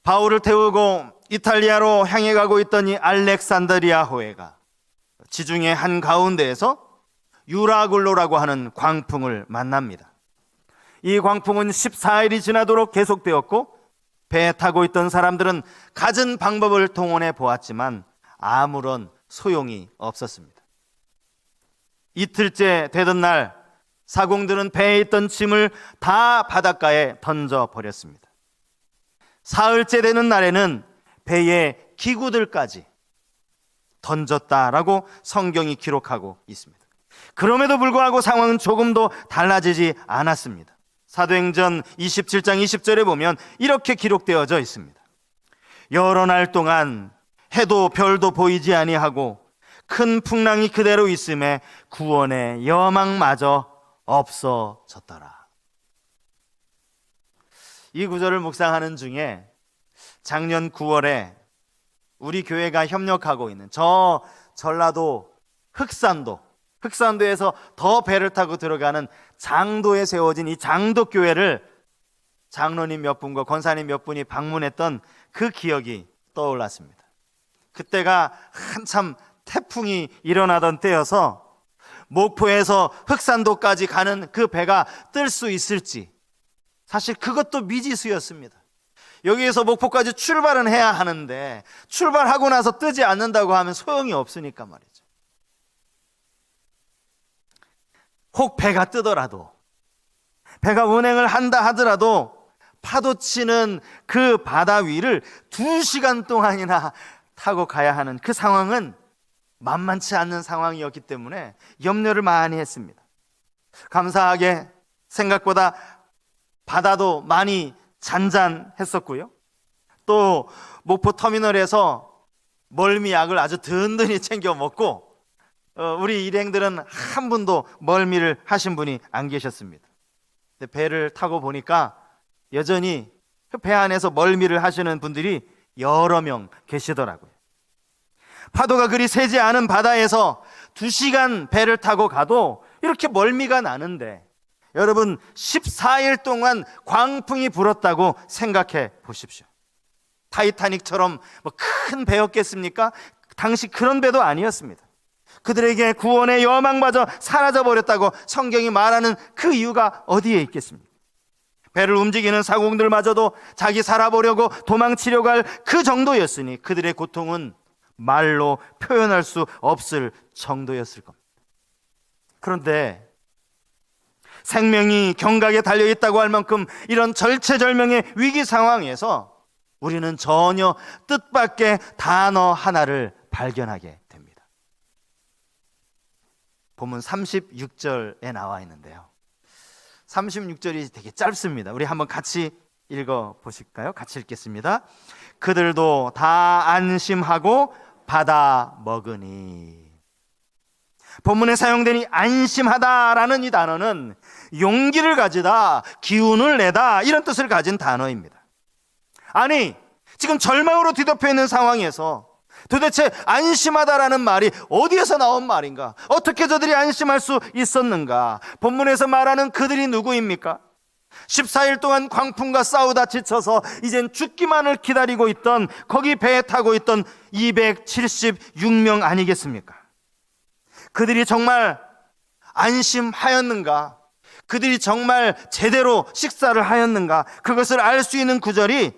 S2: 바울을 태우고 이탈리아로 향해 가고 있던 이 알렉산드리아 호해가 지중해 한가운데에서 유라굴로라고 하는 광풍을 만납니다. 이 광풍은 14일이 지나도록 계속되었고 배에 타고 있던 사람들은 갖은 방법을 동원해 보았지만 아무런 소용이 없었습니다. 이틀째 되던 날 사공들은 배에 있던 짐을 다 바닷가에 던져버렸습니다. 사흘째 되는 날에는 배의 기구들까지 던졌다라고 성경이 기록하고 있습니다. 그럼에도 불구하고 상황은 조금도 달라지지 않았습니다. 사도행전 27장 20절에 보면 이렇게 기록되어져 있습니다. 여러 날 동안 해도 별도 보이지 아니하고 큰 풍랑이 그대로 있음에 구원의 여망마저 없어졌더라. 이 구절을 묵상하는 중에 작년 9월에 우리 교회가 협력하고 있는 저 전라도 흑산도에서 더 배를 타고 들어가는 장도에 세워진 이 장도교회를 장로님 몇 분과 권사님 몇 분이 방문했던 그 기억이 떠올랐습니다. 그때가 한참 태풍이 일어나던 때여서 목포에서 흑산도까지 가는 그 배가 뜰 수 있을지 사실 그것도 미지수였습니다. 여기에서 목포까지 출발은 해야 하는데 출발하고 나서 뜨지 않는다고 하면 소용이 없으니까 말이죠. 혹 배가 뜨더라도, 배가 운행을 한다 하더라도 파도 치는 그 바다 위를 2시간 동안이나 타고 가야 하는 그 상황은 만만치 않는 상황이었기 때문에 염려를 많이 했습니다. 감사하게 생각보다 바다도 많이 잔잔했었고요. 또 목포 터미널에서 멀미약을 아주 든든히 챙겨 먹고 우리 일행들은 한 분도 멀미를 하신 분이 안 계셨습니다. 근데 배를 타고 보니까 여전히 그 배 안에서 멀미를 하시는 분들이 여러 명 계시더라고요. 파도가 그리 세지 않은 바다에서 2시간 배를 타고 가도 이렇게 멀미가 나는데 여러분 14일 동안 광풍이 불었다고 생각해 보십시오. 타이타닉처럼 뭐 큰 배였겠습니까? 당시 그런 배도 아니었습니다. 그들에게 구원의 여망마저 사라져버렸다고 성경이 말하는 그 이유가 어디에 있겠습니까? 배를 움직이는 사공들마저도 자기 살아보려고 도망치려고 할 그 정도였으니 그들의 고통은 말로 표현할 수 없을 정도였을 겁니다. 그런데 생명이 경각에 달려있다고 할 만큼 이런 절체절명의 위기 상황에서 우리는 전혀 뜻밖의 단어 하나를 발견하게 됩니다. 본문 36절에 나와 있는데요, 36절이 되게 짧습니다. 우리 한번 같이 읽어 보실까요? 같이 읽겠습니다. 그들도 다 안심하고 받아 먹으니. 본문에 사용된 이 안심하다라는 이 단어는 용기를 가지다, 기운을 내다 이런 뜻을 가진 단어입니다. 아니, 지금 절망으로 뒤덮여 있는 상황에서 도대체 안심하다라는 말이 어디에서 나온 말인가? 어떻게 저들이 안심할 수 있었는가? 본문에서 말하는 그들이 누구입니까? 14일 동안 광풍과 싸우다 지쳐서 이젠 죽기만을 기다리고 있던, 거기 배에 타고 있던 276명 아니겠습니까? 그들이 정말 안심하였는가? 그들이 정말 제대로 식사를 하였는가? 그것을 알 수 있는 구절이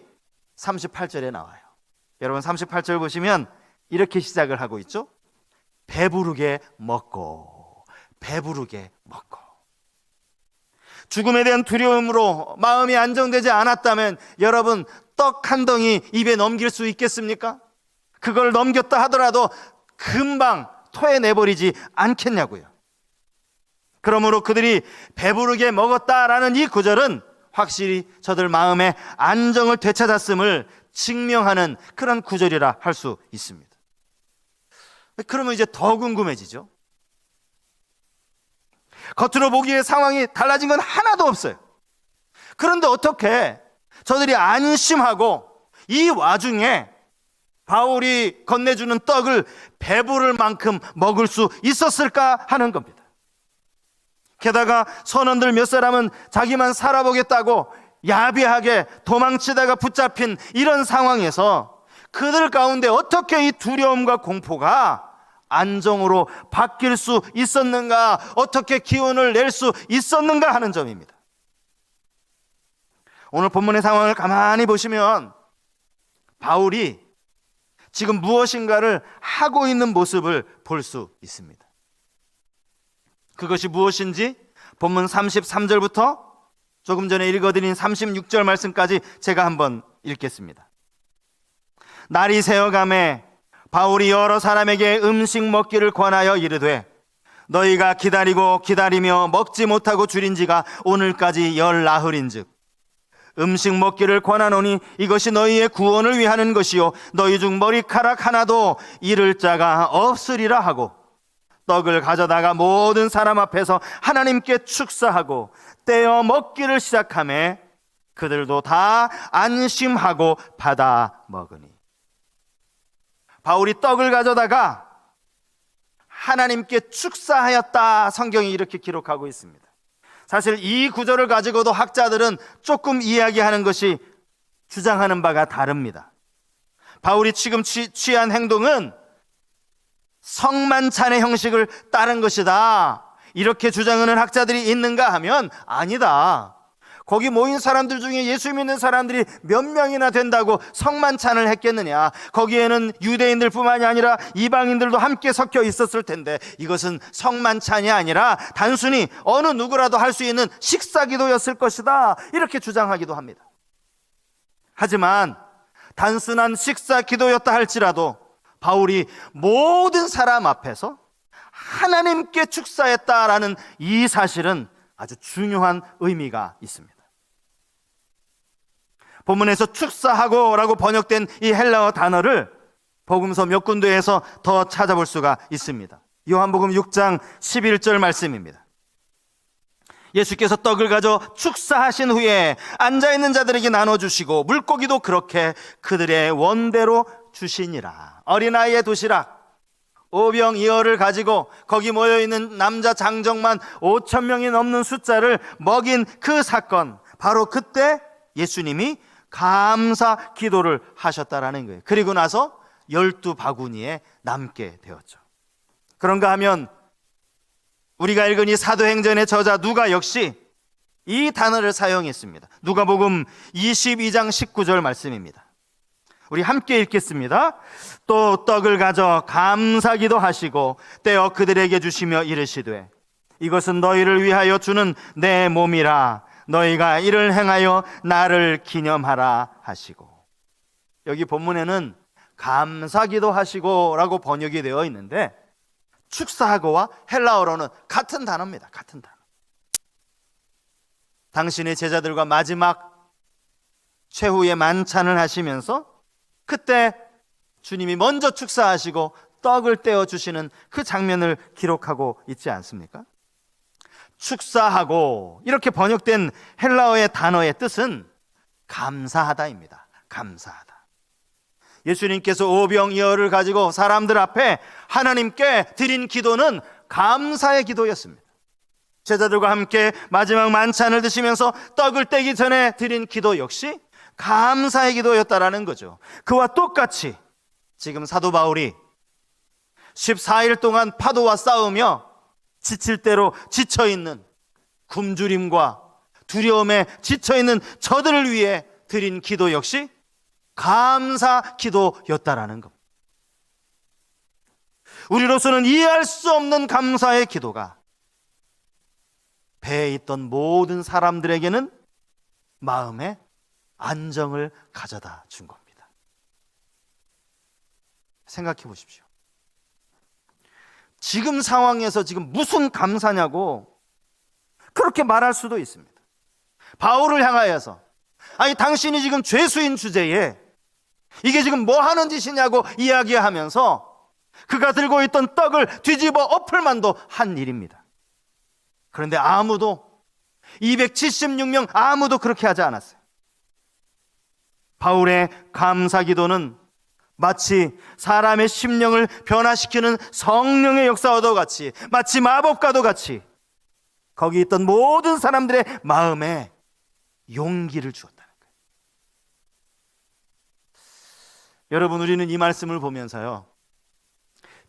S2: 38절에 나와요. 여러분 38절 보시면 이렇게 시작을 하고 있죠. 배부르게 먹고, 배부르게 먹고. 죽음에 대한 두려움으로 마음이 안정되지 않았다면 여러분 떡 한 덩이 입에 넘길 수 있겠습니까? 그걸 넘겼다 하더라도 금방 토해내버리지 않겠냐고요. 그러므로 그들이 배부르게 먹었다라는 이 구절은 확실히 저들 마음의 안정을 되찾았음을 증명하는 그런 구절이라 할 수 있습니다. 그러면 이제 더 궁금해지죠. 겉으로 보기에 상황이 달라진 건 하나도 없어요. 그런데 어떻게 저들이 안심하고 이 와중에 바울이 건네주는 떡을 배부를 만큼 먹을 수 있었을까 하는 겁니다. 게다가 선원들 몇 사람은 자기만 살아보겠다고 야비하게 도망치다가 붙잡힌 이런 상황에서 그들 가운데 어떻게 이 두려움과 공포가 안정으로 바뀔 수 있었는가, 어떻게 기운을 낼 수 있었는가 하는 점입니다. 오늘 본문의 상황을 가만히 보시면 바울이 지금 무엇인가를 하고 있는 모습을 볼 수 있습니다. 그것이 무엇인지 본문 33절부터 조금 전에 읽어드린 36절 말씀까지 제가 한번 읽겠습니다. 날이 새어가매 바울이 여러 사람에게 음식 먹기를 권하여 이르되 너희가 기다리고 기다리며 먹지 못하고 줄인 지가 오늘까지 열나흘인즉 음식 먹기를 권하노니 이것이 너희의 구원을 위하는 것이요 너희 중 머리카락 하나도 잃을 자가 없으리라 하고 떡을 가져다가 모든 사람 앞에서 하나님께 축사하고 떼어 먹기를 시작하매 그들도 다 안심하고 받아 먹으니. 바울이 떡을 가져다가 하나님께 축사하였다, 성경이 이렇게 기록하고 있습니다. 사실 이 구절을 가지고도 학자들은 조금 이야기하는 것이 주장하는 바가 다릅니다. 바울이 지금 취한 행동은 성만찬의 형식을 따른 것이다, 이렇게 주장하는 학자들이 있는가 하면 아니다. 거기 모인 사람들 중에 예수 믿는 사람들이 몇 명이나 된다고 성만찬을 했겠느냐. 거기에는 유대인들 뿐만이 아니라 이방인들도 함께 섞여 있었을 텐데 이것은 성만찬이 아니라 단순히 어느 누구라도 할 수 있는 식사기도였을 것이다, 이렇게 주장하기도 합니다. 하지만 단순한 식사기도였다 할지라도 바울이 모든 사람 앞에서 하나님께 축사했다라는 이 사실은 아주 중요한 의미가 있습니다. 본문에서 축사하고 라고 번역된 이 헬라어 단어를 복음서 몇 군데에서 더 찾아볼 수가 있습니다. 요한복음 6장 11절 말씀입니다. 예수께서 떡을 가져 축사하신 후에 앉아있는 자들에게 나눠주시고 물고기도 그렇게 그들의 원대로 주시니라. 어린아이의 도시락, 오병이어를 가지고 거기 모여있는 남자 장정만 5,000명이 넘는 숫자를 먹인 그 사건, 바로 그때 예수님이 감사 기도를 하셨다라는 거예요. 그리고 나서 12바구니에 남게 되었죠. 그런가 하면 우리가 읽은 이 사도행전의 저자 누가 역시 이 단어를 사용했습니다. 누가복음 22장 19절 말씀입니다. 우리 함께 읽겠습니다. 또 떡을 가져 감사기도 하시고 떼어 그들에게 주시며 이르시되 이것은 너희를 위하여 주는 내 몸이라 너희가 이를 행하여 나를 기념하라 하시고. 여기 본문에는 감사기도 하시고 라고 번역이 되어 있는데 축사하고와 헬라어로는 같은 단어입니다. 같은 단어. 당신의 제자들과 마지막 최후의 만찬을 하시면서 그때 주님이 먼저 축사하시고 떡을 떼어 주시는 그 장면을 기록하고 있지 않습니까? 축사하고 이렇게 번역된 헬라어의 단어의 뜻은 감사하다입니다. 감사하다. 예수님께서 오병이어를 가지고 사람들 앞에 하나님께 드린 기도는 감사의 기도였습니다. 제자들과 함께 마지막 만찬을 드시면서 떡을 떼기 전에 드린 기도 역시 감사의 기도였다라는 거죠. 그와 똑같이 지금 사도 바울이 14일 동안 파도와 싸우며 지칠 대로 지쳐있는, 굶주림과 두려움에 지쳐있는 저들을 위해 드린 기도 역시 감사 기도였다라는 겁니다. 우리로서는 이해할 수 없는 감사의 기도가 배에 있던 모든 사람들에게는 마음의 안정을 가져다 준 겁니다. 생각해 보십시오. 지금 상황에서 지금 무슨 감사냐고 그렇게 말할 수도 있습니다. 바울을 향하여서 아니 당신이 지금 죄수인 주제에 이게 지금 뭐 하는 짓이냐고 이야기하면서 그가 들고 있던 떡을 뒤집어 엎을 만도 한 일입니다. 그런데 아무도 276명 아무도 그렇게 하지 않았어요. 바울의 감사 기도는 마치 사람의 심령을 변화시키는 성령의 역사와도 같이, 마치 마법과도 같이 거기 있던 모든 사람들의 마음에 용기를 주었다는 거예요. 여러분, 우리는 이 말씀을 보면서요,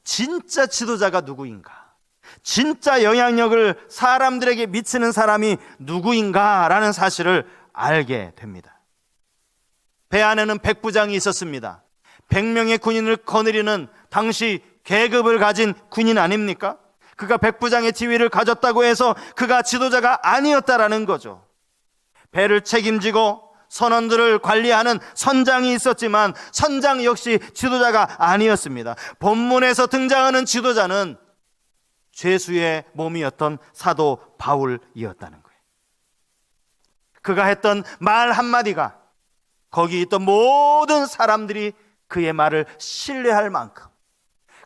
S2: 진짜 지도자가 누구인가, 진짜 영향력을 사람들에게 미치는 사람이 누구인가라는 사실을 알게 됩니다. 배 안에는 백부장이 있었습니다. 100명의 군인을 거느리는 당시 계급을 가진 군인 아닙니까? 그가 백부장의 지위를 가졌다고 해서 그가 지도자가 아니었다라는 거죠. 배를 책임지고 선원들을 관리하는 선장이 있었지만 선장 역시 지도자가 아니었습니다. 본문에서 등장하는 지도자는 죄수의 몸이었던 사도 바울이었다는 거예요. 그가 했던 말 한마디가 거기 있던 모든 사람들이 그의 말을 신뢰할 만큼,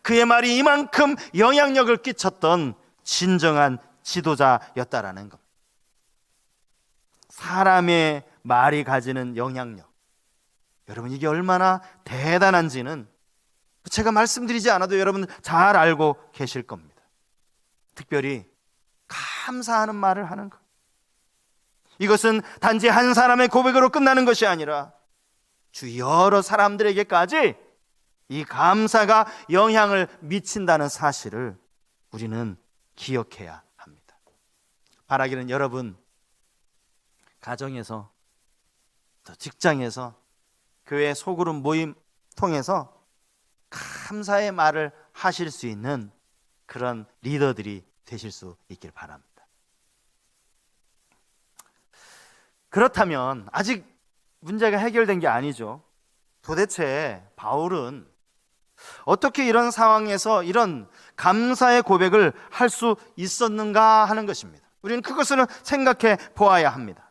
S2: 그의 말이 이만큼 영향력을 끼쳤던 진정한 지도자였다라는 것. 사람의 말이 가지는 영향력, 여러분 이게 얼마나 대단한지는 제가 말씀드리지 않아도 여러분 잘 알고 계실 겁니다. 특별히 감사하는 말을 하는 것, 이것은 단지 한 사람의 고백으로 끝나는 것이 아니라 주 여러 사람들에게까지 이 감사가 영향을 미친다는 사실을 우리는 기억해야 합니다. 바라기는 여러분 가정에서, 또 직장에서, 교회 소그룹 모임 통해서 감사의 말을 하실 수 있는 그런 리더들이 되실 수 있길 바랍니다. 그렇다면 아직 문제가 해결된 게 아니죠. 도대체 바울은 어떻게 이런 상황에서 이런 감사의 고백을 할 수 있었는가 하는 것입니다. 우리는 그것을 생각해 보아야 합니다.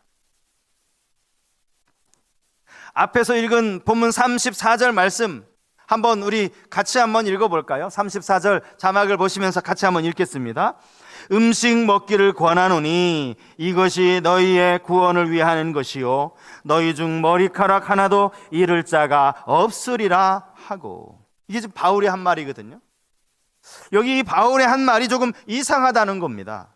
S2: 앞에서 읽은 본문 34절 말씀 한번 우리 같이 한번 읽어볼까요? 34절 자막을 보시면서 같이 한번 읽겠습니다. 음식 먹기를 권하노니 이것이 너희의 구원을 위하는 것이요 너희 중 머리카락 하나도 잃을 자가 없으리라 하고. 이게 지금 바울이 한 말이거든요. 여기 바울의 한 말이 조금 이상하다는 겁니다.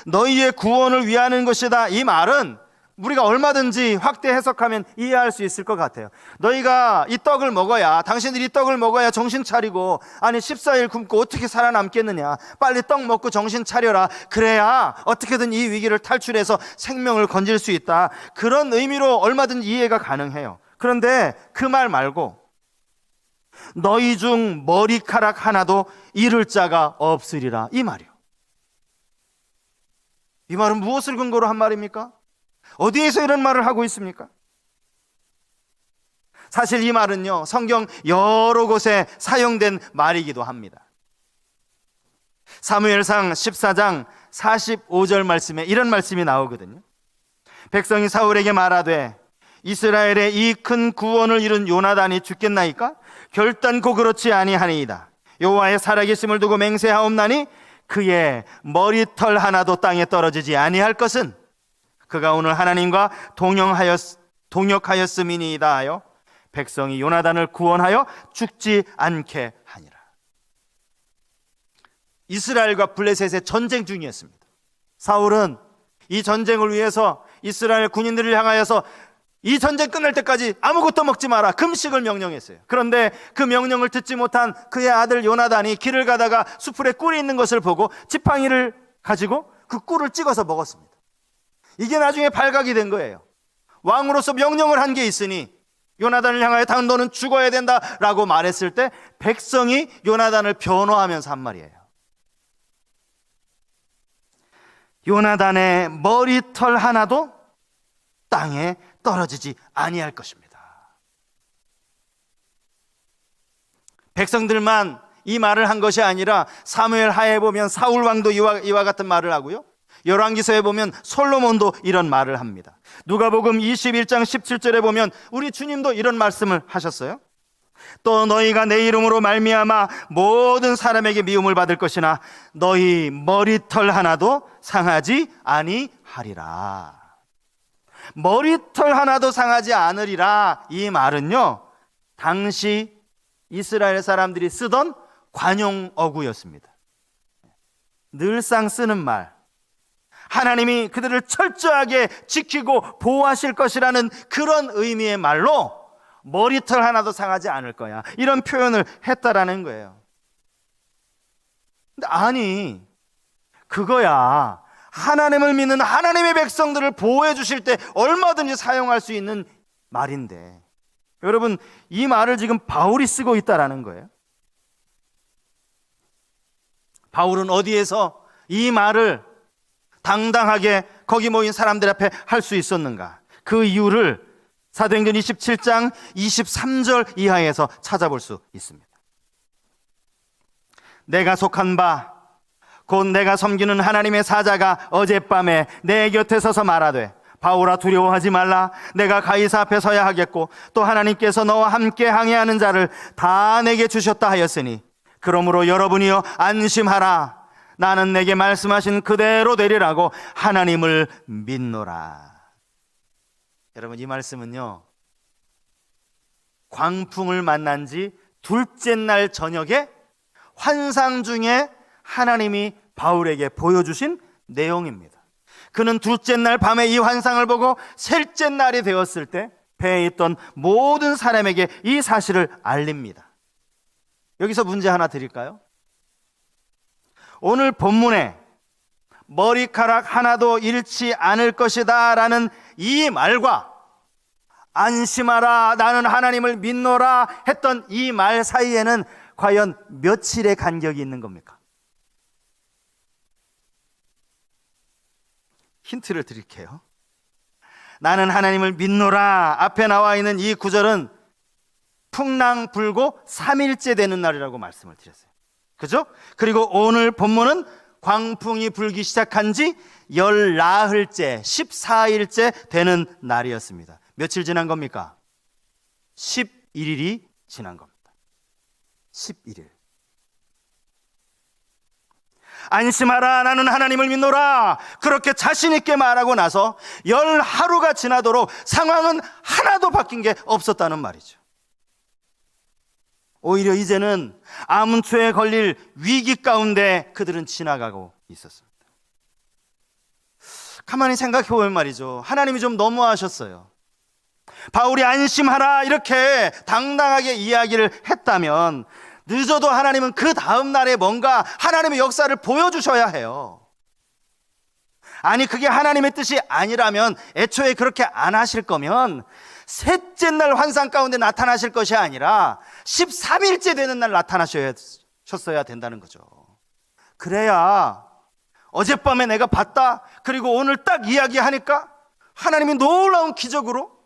S2: 너희의 구원을 위하는 것이다. 이 말은 우리가 얼마든지 확대 해석하면 이해할 수 있을 것 같아요. 너희가 이 떡을 먹어야, 당신들이 이 떡을 먹어야 정신 차리고, 아니 14일 굶고 어떻게 살아남겠느냐, 빨리 떡 먹고 정신 차려라, 그래야 어떻게든 이 위기를 탈출해서 생명을 건질 수 있다. 그런 의미로 얼마든지 이해가 가능해요. 그런데 그 말 말고 너희 중 머리카락 하나도 잃을 자가 없으리라, 이 말이요. 이 말은 무엇을 근거로 한 말입니까? 어디에서 이런 말을 하고 있습니까? 사실 이 말은요, 성경 여러 곳에 사용된 말이기도 합니다. 사무엘상 14장 45절 말씀에 이런 말씀이 나오거든요. 백성이 사울에게 말하되 이스라엘의 이 큰 구원을 이룬 요나단이 죽겠나이까? 결단코 그렇지 아니하니이다. 여호와의 살아계심을 두고 맹세하옵나니 그의 머리털 하나도 땅에 떨어지지 아니할 것은 그가 오늘 하나님과 동역하였음이니이다 하여 백성이 요나단을 구원하여 죽지 않게 하니라. 이스라엘과 블레셋의 전쟁 중이었습니다. 사울은 이 전쟁을 위해서 이스라엘 군인들을 향하여서 이 전쟁 끝날 때까지 아무것도 먹지 마라, 금식을 명령했어요. 그런데 그 명령을 듣지 못한 그의 아들 요나단이 길을 가다가 수풀에 꿀이 있는 것을 보고 지팡이를 가지고 그 꿀을 찍어서 먹었습니다. 이게 나중에 발각이 된 거예요. 왕으로서 명령을 한 게 있으니 요나단을 향하여 너는 죽어야 된다라고 말했을 때 백성이 요나단을 변호하면서 한 말이에요. 요나단의 머리털 하나도 땅에 떨어지지 아니할 것입니다. 백성들만 이 말을 한 것이 아니라 사무엘 하에 보면 사울 왕도 이와 같은 말을 하고요, 열왕기서에 보면 솔로몬도 이런 말을 합니다. 누가복음 21장 17절에 보면 우리 주님도 이런 말씀을 하셨어요. 또 너희가 내 이름으로 말미암아 모든 사람에게 미움을 받을 것이나 너희 머리털 하나도 상하지 아니하리라. 머리털 하나도 상하지 않으리라, 이 말은요, 당시 이스라엘 사람들이 쓰던 관용 어구였습니다. 늘상 쓰는 말, 하나님이 그들을 철저하게 지키고 보호하실 것이라는 그런 의미의 말로 머리털 하나도 상하지 않을 거야, 이런 표현을 했다라는 거예요. 근데 아니, 그거야 하나님을 믿는 하나님의 백성들을 보호해 주실 때 얼마든지 사용할 수 있는 말인데, 여러분, 이 말을 지금 바울이 쓰고 있다라는 거예요. 바울은 어디에서 이 말을 당당하게 거기 모인 사람들 앞에 할 수 있었는가? 그 이유를 사도행전 27장 23절 이하에서 찾아볼 수 있습니다. 내가 속한 바 곧 내가 섬기는 하나님의 사자가 어젯밤에 내 곁에 서서 말하되 바울아 두려워하지 말라. 내가 가이사 앞에 서야 하겠고 또 하나님께서 너와 함께 항해하는 자를 다 내게 주셨다 하였으니 그러므로 여러분이여 안심하라. 나는 내게 말씀하신 그대로 되리라고 하나님을 믿노라. 여러분, 이 말씀은요, 광풍을 만난 지 둘째 날 저녁에 환상 중에 하나님이 바울에게 보여주신 내용입니다. 그는 둘째 날 밤에 이 환상을 보고 셋째 날이 되었을 때 배에 있던 모든 사람에게 이 사실을 알립니다. 여기서 문제 하나 드릴까요? 오늘 본문에 머리카락 하나도 잃지 않을 것이다 라는 이 말과 안심하라, 나는 하나님을 믿노라 했던 이 말 사이에는 과연 며칠의 간격이 있는 겁니까? 힌트를 드릴게요. 나는 하나님을 믿노라 앞에 나와 있는 이 구절은 풍랑 불고 3일째 되는 날이라고 말씀을 드렸어요. 그죠? 그리고 오늘 본문은 광풍이 불기 시작한 지 열나흘째, 14일째 되는 날이었습니다. 며칠 지난 겁니까? 11일이 지난 겁니다. 11일. 안심하라, 나는 하나님을 믿노라 그렇게 자신 있게 말하고 나서 10하루가 지나도록 상황은 하나도 바뀐 게 없었다는 말이죠. 오히려 이제는 암초에 걸릴 위기 가운데 그들은 지나가고 있었습니다. 가만히 생각해 보면 말이죠, 하나님이 좀 너무하셨어요. 바울이 안심하라 이렇게 당당하게 이야기를 했다면 늦어도 하나님은 그 다음 날에 뭔가 하나님의 역사를 보여주셔야 해요. 아니, 그게 하나님의 뜻이 아니라면 애초에 그렇게 안 하실 거면 셋째 날 환상 가운데 나타나실 것이 아니라 13일째 되는 날 나타나셨어야 된다는 거죠. 그래야 어젯밤에 내가 봤다, 그리고 오늘 딱 이야기하니까 하나님이 놀라운 기적으로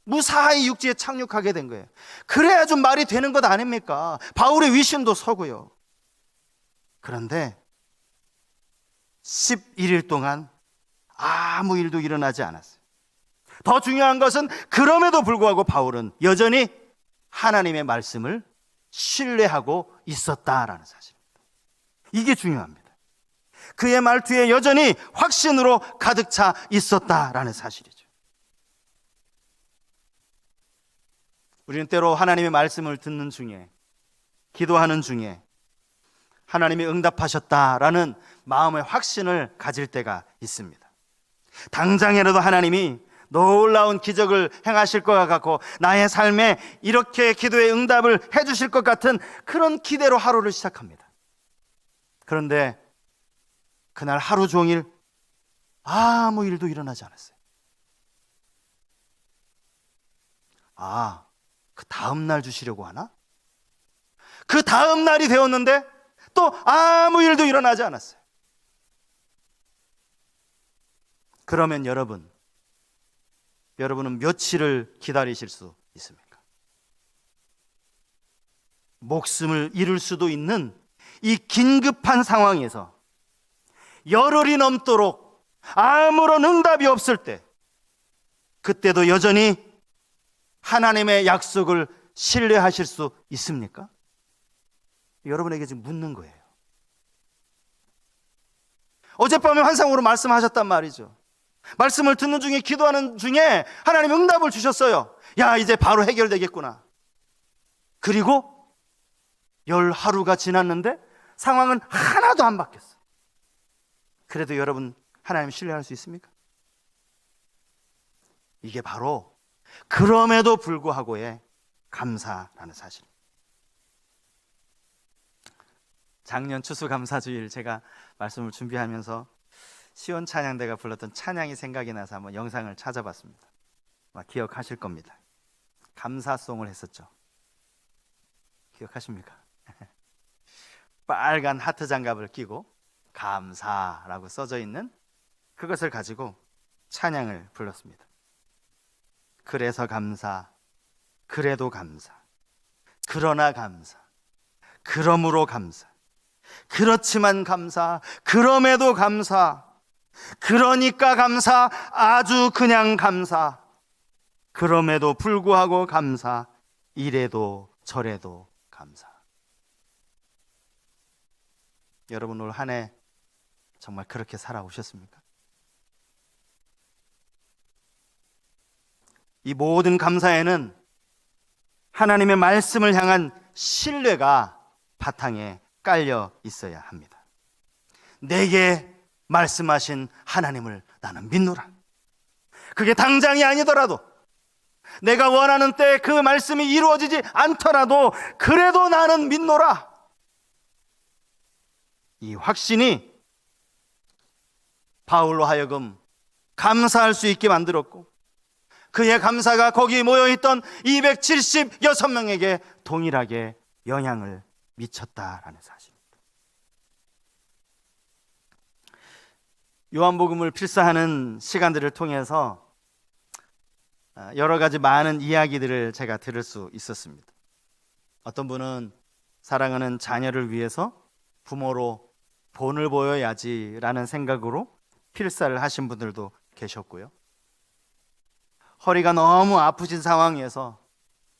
S2: 무사히 육지에 착륙하게 된 거예요. 그래야 좀 말이 되는 것 아닙니까? 바울의 위신도 서고요. 그런데 11일 동안 아무 일도 일어나지 않았어요. 더 중요한 것은 그럼에도 불구하고 바울은 여전히 하나님의 말씀을 신뢰하고 있었다라는 사실입니다. 이게 중요합니다. 그의 말투에 여전히 확신으로 가득 차 있었다라는 사실이죠. 우리는 때로 하나님의 말씀을 듣는 중에, 기도하는 중에 하나님이 응답하셨다라는 마음의 확신을 가질 때가 있습니다. 당장이라도 하나님이 놀라운 기적을 행하실 것 같고 나의 삶에 이렇게 기도의 응답을 해주실 것 같은 그런 기대로 하루를 시작합니다. 그런데 그날 하루 종일 아무 일도 일어나지 않았어요. 그 다음 날 주시려고 하나? 그 다음 날이 되었는데 또 아무 일도 일어나지 않았어요. 그러면 여러분은 며칠을 기다리실 수 있습니까? 목숨을 잃을 수도 있는 이 긴급한 상황에서 열흘이 넘도록 아무런 응답이 없을 때, 그때도 여전히 하나님의 약속을 신뢰하실 수 있습니까? 여러분에게 지금 묻는 거예요. 어젯밤에 환상으로 말씀하셨단 말이죠. 말씀을 듣는 중에, 기도하는 중에 하나님 응답을 주셨어요. 야, 이제 바로 해결되겠구나. 그리고 열하루가 지났는데 상황은 하나도 안 바뀌었어요. 그래도 여러분 하나님 신뢰할 수 있습니까? 이게 바로 그럼에도 불구하고의 감사라는 사실입니다. 작년 추수감사주일 제가 말씀을 준비하면서 시온 찬양대가 불렀던 찬양이 생각이 나서 한번 영상을 찾아봤습니다. 아마 기억하실 겁니다. 감사송을 했었죠. 기억하십니까? 빨간 하트 장갑을 끼고 감사라고 써져 있는 그것을 가지고 찬양을 불렀습니다. 그래서 감사, 그래도 감사, 그러나 감사, 그러므로 감사, 그렇지만 감사, 그럼에도 감사, 그러니까 감사, 아주 그냥 감사, 그럼에도 불구하고 감사, 이래도 저래도 감사. 여러분 올 한 해 정말 그렇게 살아오셨습니까? 이 모든 감사에는 하나님의 말씀을 향한 신뢰가 바탕에 깔려 있어야 합니다. 내게 말씀하신 하나님을 나는 믿노라. 그게 당장이 아니더라도, 내가 원하는 때에 그 말씀이 이루어지지 않더라도 그래도 나는 믿노라. 이 확신이 바울로 하여금 감사할 수 있게 만들었고, 그의 감사가 거기 모여있던 276명에게 동일하게 영향을 미쳤다라는 사실입니다. 요한복음을 필사하는 시간들을 통해서 여러 가지 많은 이야기들을 제가 들을 수 있었습니다. 어떤 분은 사랑하는 자녀를 위해서 부모로 본을 보여야지라는 생각으로 필사를 하신 분들도 계셨고요. 허리가 너무 아프신 상황에서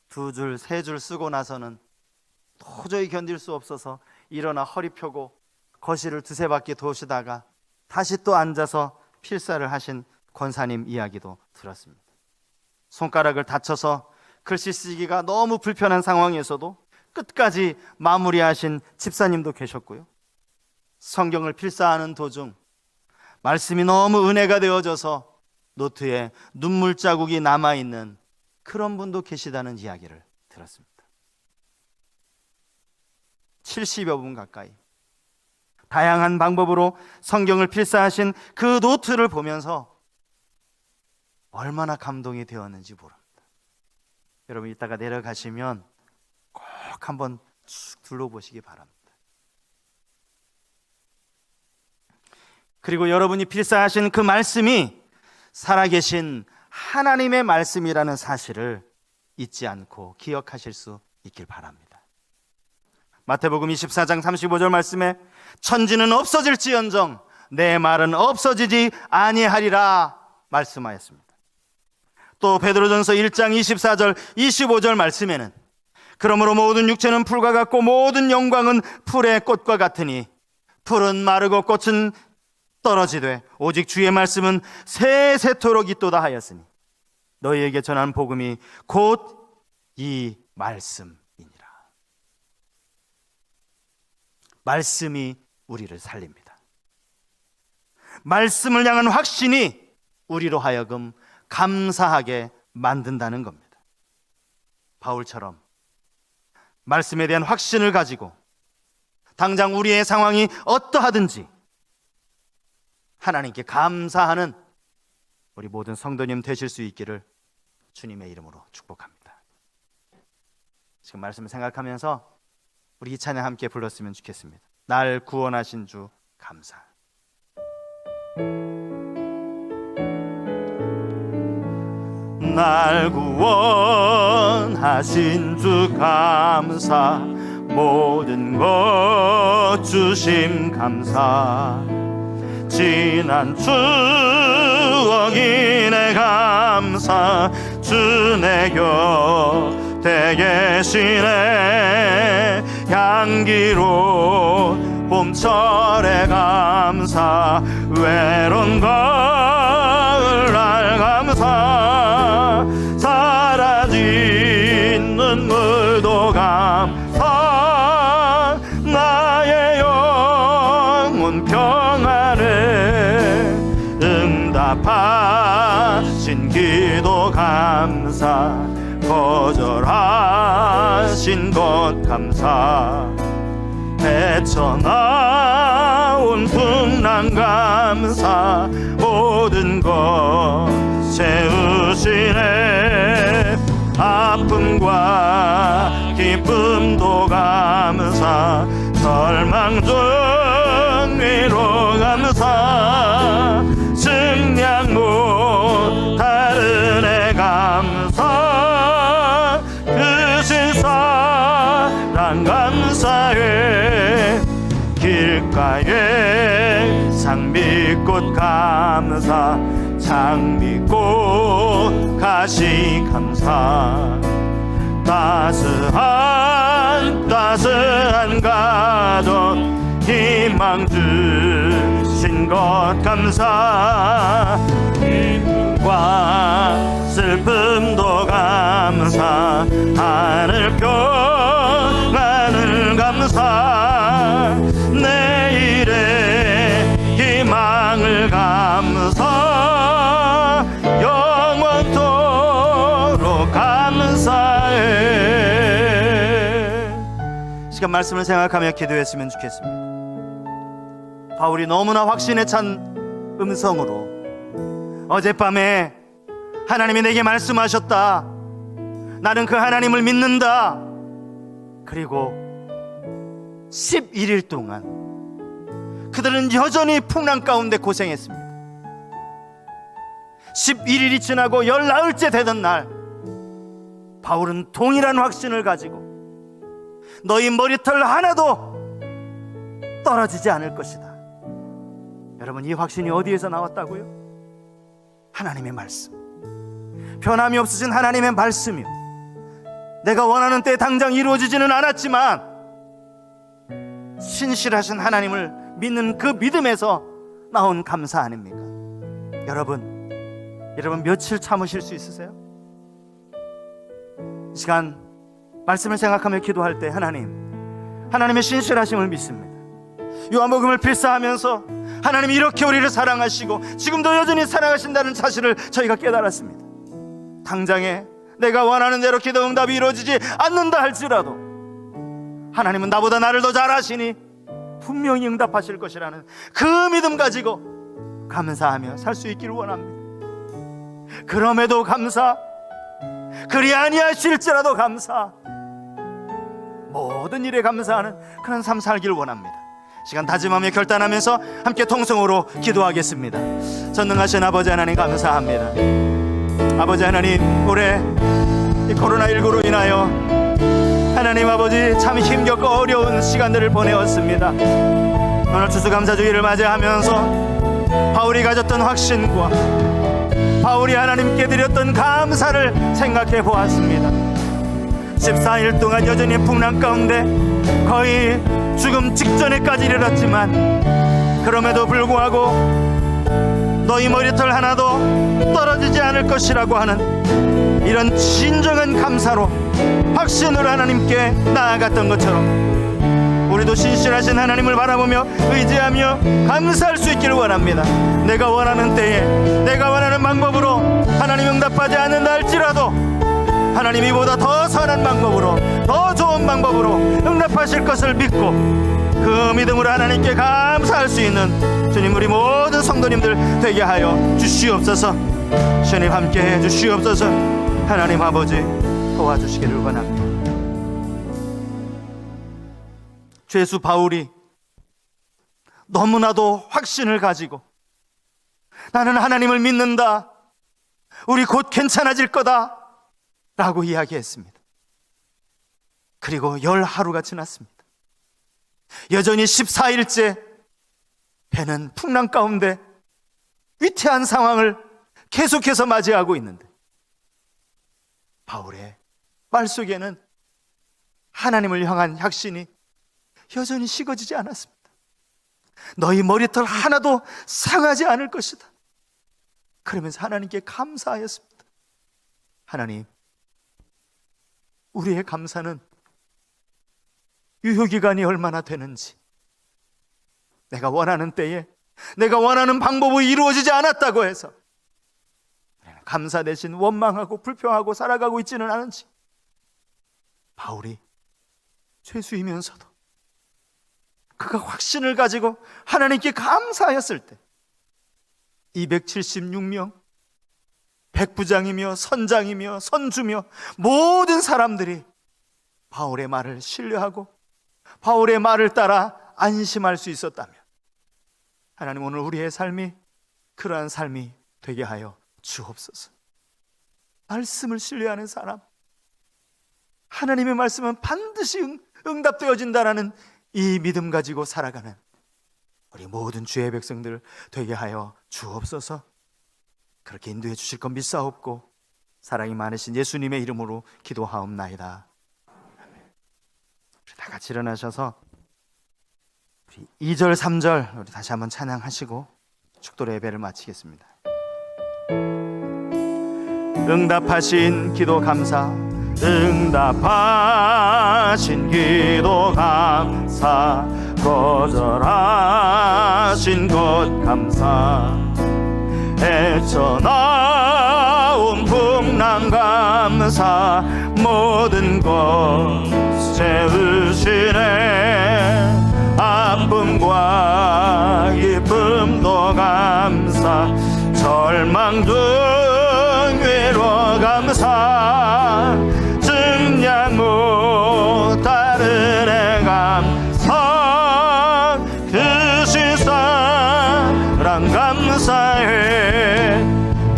S2: 2줄, 3줄 쓰고 나서는 도저히 견딜 수 없어서 일어나 허리 펴고 거실을 2-3바퀴 도시다가 다시 또 앉아서 필사를 하신 권사님 이야기도 들었습니다. 손가락을 다쳐서 글씨 쓰기가 너무 불편한 상황에서도 끝까지 마무리하신 집사님도 계셨고요. 성경을 필사하는 도중 말씀이 너무 은혜가 되어져서 노트에 눈물 자국이 남아있는 그런 분도 계시다는 이야기를 들었습니다. 70여 분 가까이 다양한 방법으로 성경을 필사하신 그 노트를 보면서 얼마나 감동이 되었는지 모릅니다. 여러분 이따가 내려가시면 꼭 한번 쭉 둘러보시기 바랍니다. 그리고 여러분이 필사하신 그 말씀이 살아계신 하나님의 말씀이라는 사실을 잊지 않고 기억하실 수 있길 바랍니다. 마태복음 24장 35절 말씀에 천지는 없어질지언정 내 말은 없어지지 아니하리라 말씀하였습니다. 또 베드로전서 1장 24절 25절 말씀에는 그러므로 모든 육체는 풀과 같고 모든 영광은 풀의 꽃과 같으니 풀은 마르고 꽃은 떨어지되 오직 주의 말씀은 세세토록 있도다 하였으니 너희에게 전한 복음이 곧 이 말씀이니라. 말씀이 우리를 살립니다. 말씀을 향한 확신이 우리로 하여금 감사하게 만든다는 겁니다. 바울처럼 말씀에 대한 확신을 가지고 당장 우리의 상황이 어떠하든지 하나님께 감사하는 우리 모든 성도님 되실 수 있기를 주님의 이름으로 축복합니다. 지금 말씀을 생각하면서 우리 이 찬양 함께 불렀으면 좋겠습니다. 날 구원하신 주 감사. 날 구원하신 주 감사, 모든 것 주심 감사. 지난 추억이 내 감사, 주 내 곁에 계시네. 향기로운 봄철의 감사, 외로운 가을날 감사. 사라진 눈물도 감사. 나의 영혼 평안에 응답하신 기도 감사. 거절하신 것 감사. 헤쳐나온 풍랑 감사. 모든 것 채우시네. 아픔과 기쁨도 감사. 절망 중 위로 감사. 증량 못할 은혜 감사. 크신 사랑 감사해. 길가에 장미꽃 감사. 장미꽃 가시 감사. 따스한 가족 희망 주신 것 감사. 기쁨과 슬픔도 감사. 하늘 평안을 감사. 내일의 희망을 감사. 영원토록 감사해. 시간 말씀을 생각하며 기도했으면 좋겠습니다. 바울이 너무나 확신에 찬 음성으로 어젯밤에 하나님이 내게 말씀하셨다. 나는 그 하나님을 믿는다. 그리고 11일 동안 그들은 여전히 풍랑 가운데 고생했습니다. 11일이 지나고 19일째 되던 날 바울은 동일한 확신을 가지고 너희 머리털 하나도 떨어지지 않을 것이다. 여러분, 이 확신이 어디에서 나왔다고요? 하나님의 말씀, 변함이 없으신 하나님의 말씀이요. 내가 원하는 때에 당장 이루어지지는 않았지만 신실하신 하나님을 믿는 그 믿음에서 나온 감사 아닙니까? 여러분 며칠 참으실 수 있으세요? 이 시간 말씀을 생각하며 기도할 때 하나님의 신실하심을 믿습니다. 요한복음을 필사하면서 하나님이 이렇게 우리를 사랑하시고 지금도 여전히 사랑하신다는 사실을 저희가 깨달았습니다. 당장에 내가 원하는 대로 기도 응답이 이루어지지 않는다 할지라도 하나님은 나보다 나를 더 잘 아시니 분명히 응답하실 것이라는 그 믿음 가지고 감사하며 살 수 있기를 원합니다. 그럼에도 감사, 그리 아니하실지라도 감사, 모든 일에 감사하는 그런 삶 살기를 원합니다. 시간 다짐하며 결단하면서 함께 통성으로 기도하겠습니다. 전능하신 아버지 하나님 감사합니다. 아버지 하나님, 올해 이 코로나19로 인하여 하나님 아버지 참 힘겹고 어려운 시간들을 보내었습니다. 오늘 추수감사주기를 맞이하면서 바울이 가졌던 확신과 바울이 하나님께 드렸던 감사를 생각해 보았습니다. 14일 동안 여전히 풍랑 가운데 거의 죽음 직전에까지 이르렀지만 그럼에도 불구하고 너희 머리털 하나도 떨어지지 않을 것이라고 하는 이런 진정한 감사로 확신으로 하나님께 나아갔던 것처럼 우리도 신실하신 하나님을 바라보며 의지하며 감사할 수 있기를 원합니다. 내가 원하는 때에 내가 원하는 방법으로 하나님 응답하지 않는다 할지라도 하나님이 보다 더 선한 방법으로 더 좋은 방법으로 응답하실 것을 믿고 그 믿음으로 하나님께 감사할 수 있는 주님, 우리 모든 성도님들 되게 하여 주시옵소서. 주님 함께해 주시옵소서. 하나님 아버지 도와주시기를 원합니다. 죄수 바울이 너무나도 확신을 가지고 나는 하나님을 믿는다, 우리 곧 괜찮아질 거다 라고 이야기했습니다. 그리고 10하루가 지났습니다. 여전히 14일째 배는 풍랑 가운데 위태한 상황을 계속해서 맞이하고 있는데 바울의 말 속에는 하나님을 향한 확신이 여전히 식어지지 않았습니다. 너희 머리털 하나도 상하지 않을 것이다. 그러면서 하나님께 감사하였습니다. 하나님, 우리의 감사는 유효기간이 얼마나 되는지, 내가 원하는 때에 내가 원하는 방법으로 이루어지지 않았다고 해서 감사 대신 원망하고 불평하고 살아가고 있지는 않은지, 바울이 죄수이면서도 그가 확신을 가지고 하나님께 감사하였을 때 276명 백부장이며 선장이며 선주며 모든 사람들이 바울의 말을 신뢰하고 바울의 말을 따라 안심할 수 있었다면, 하나님 오늘 우리의 삶이 그러한 삶이 되게 하여 주옵소서. 말씀을 신뢰하는 사람, 하나님의 말씀은 반드시 응답되어진다라는 이 믿음 가지고 살아가는 우리 모든 주의 백성들 되게 하여 주옵소서. 그렇게 인도해 주실 것 믿사옵고 사랑이 많으신 예수님의 이름으로 기도하옵나이다. 우리 다 같이 일어나셔서 우리 2절 3절 우리 다시 한번 찬양하시고 축도로 예배를 마치겠습니다. 응답하신 기도 감사, 응답하신 기도 감사, 거절하신 것 감사, 헤쳐나온 풍랑 감사, 모든 것 채우시네. 아픔과 기쁨도 감사, 절망 등 위로 감사, 증량 못하는 애 감사, 그 시사랑 감사해.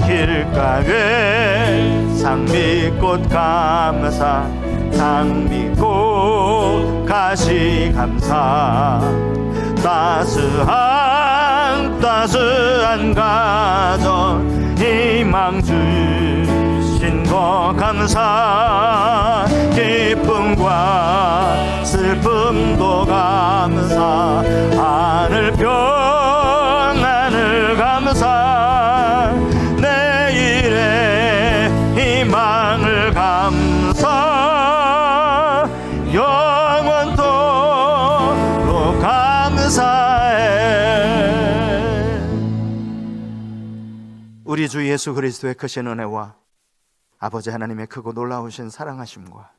S2: 길가에 장미꽃 감사, 장미꽃 가시 감사, 따스한 가정 희망 주신 거 감사, 기쁨과 슬픔도 감사, 하늘 평안을 감사, 내일의 희망을 감사, 우리 주 예수 그리스도의 크신 은혜와 아버지 하나님의 크고 놀라우신 사랑하심과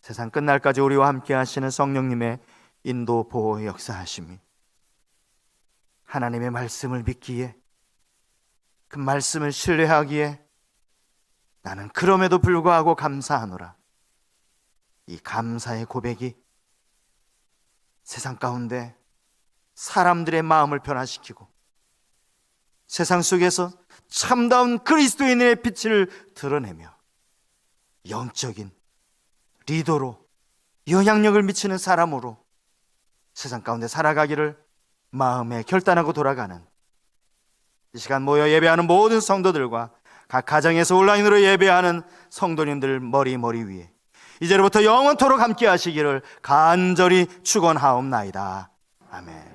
S2: 세상 끝날까지 우리와 함께 하시는 성령님의 인도 보호 역사하심이 하나님의 말씀을 믿기에 그 말씀을 신뢰하기에 나는 그럼에도 불구하고 감사하노라. 이 감사의 고백이 세상 가운데 사람들의 마음을 변화시키고 세상 속에서 참다운 그리스도인의 빛을 드러내며 영적인 리더로 영향력을 미치는 사람으로 세상 가운데 살아가기를 마음에 결단하고 돌아가는 이 시간 모여 예배하는 모든 성도들과 각 가정에서 온라인으로 예배하는 성도님들 머리 위에 이제로부터 영원토록 함께 하시기를 간절히 축원하옵나이다. 아멘.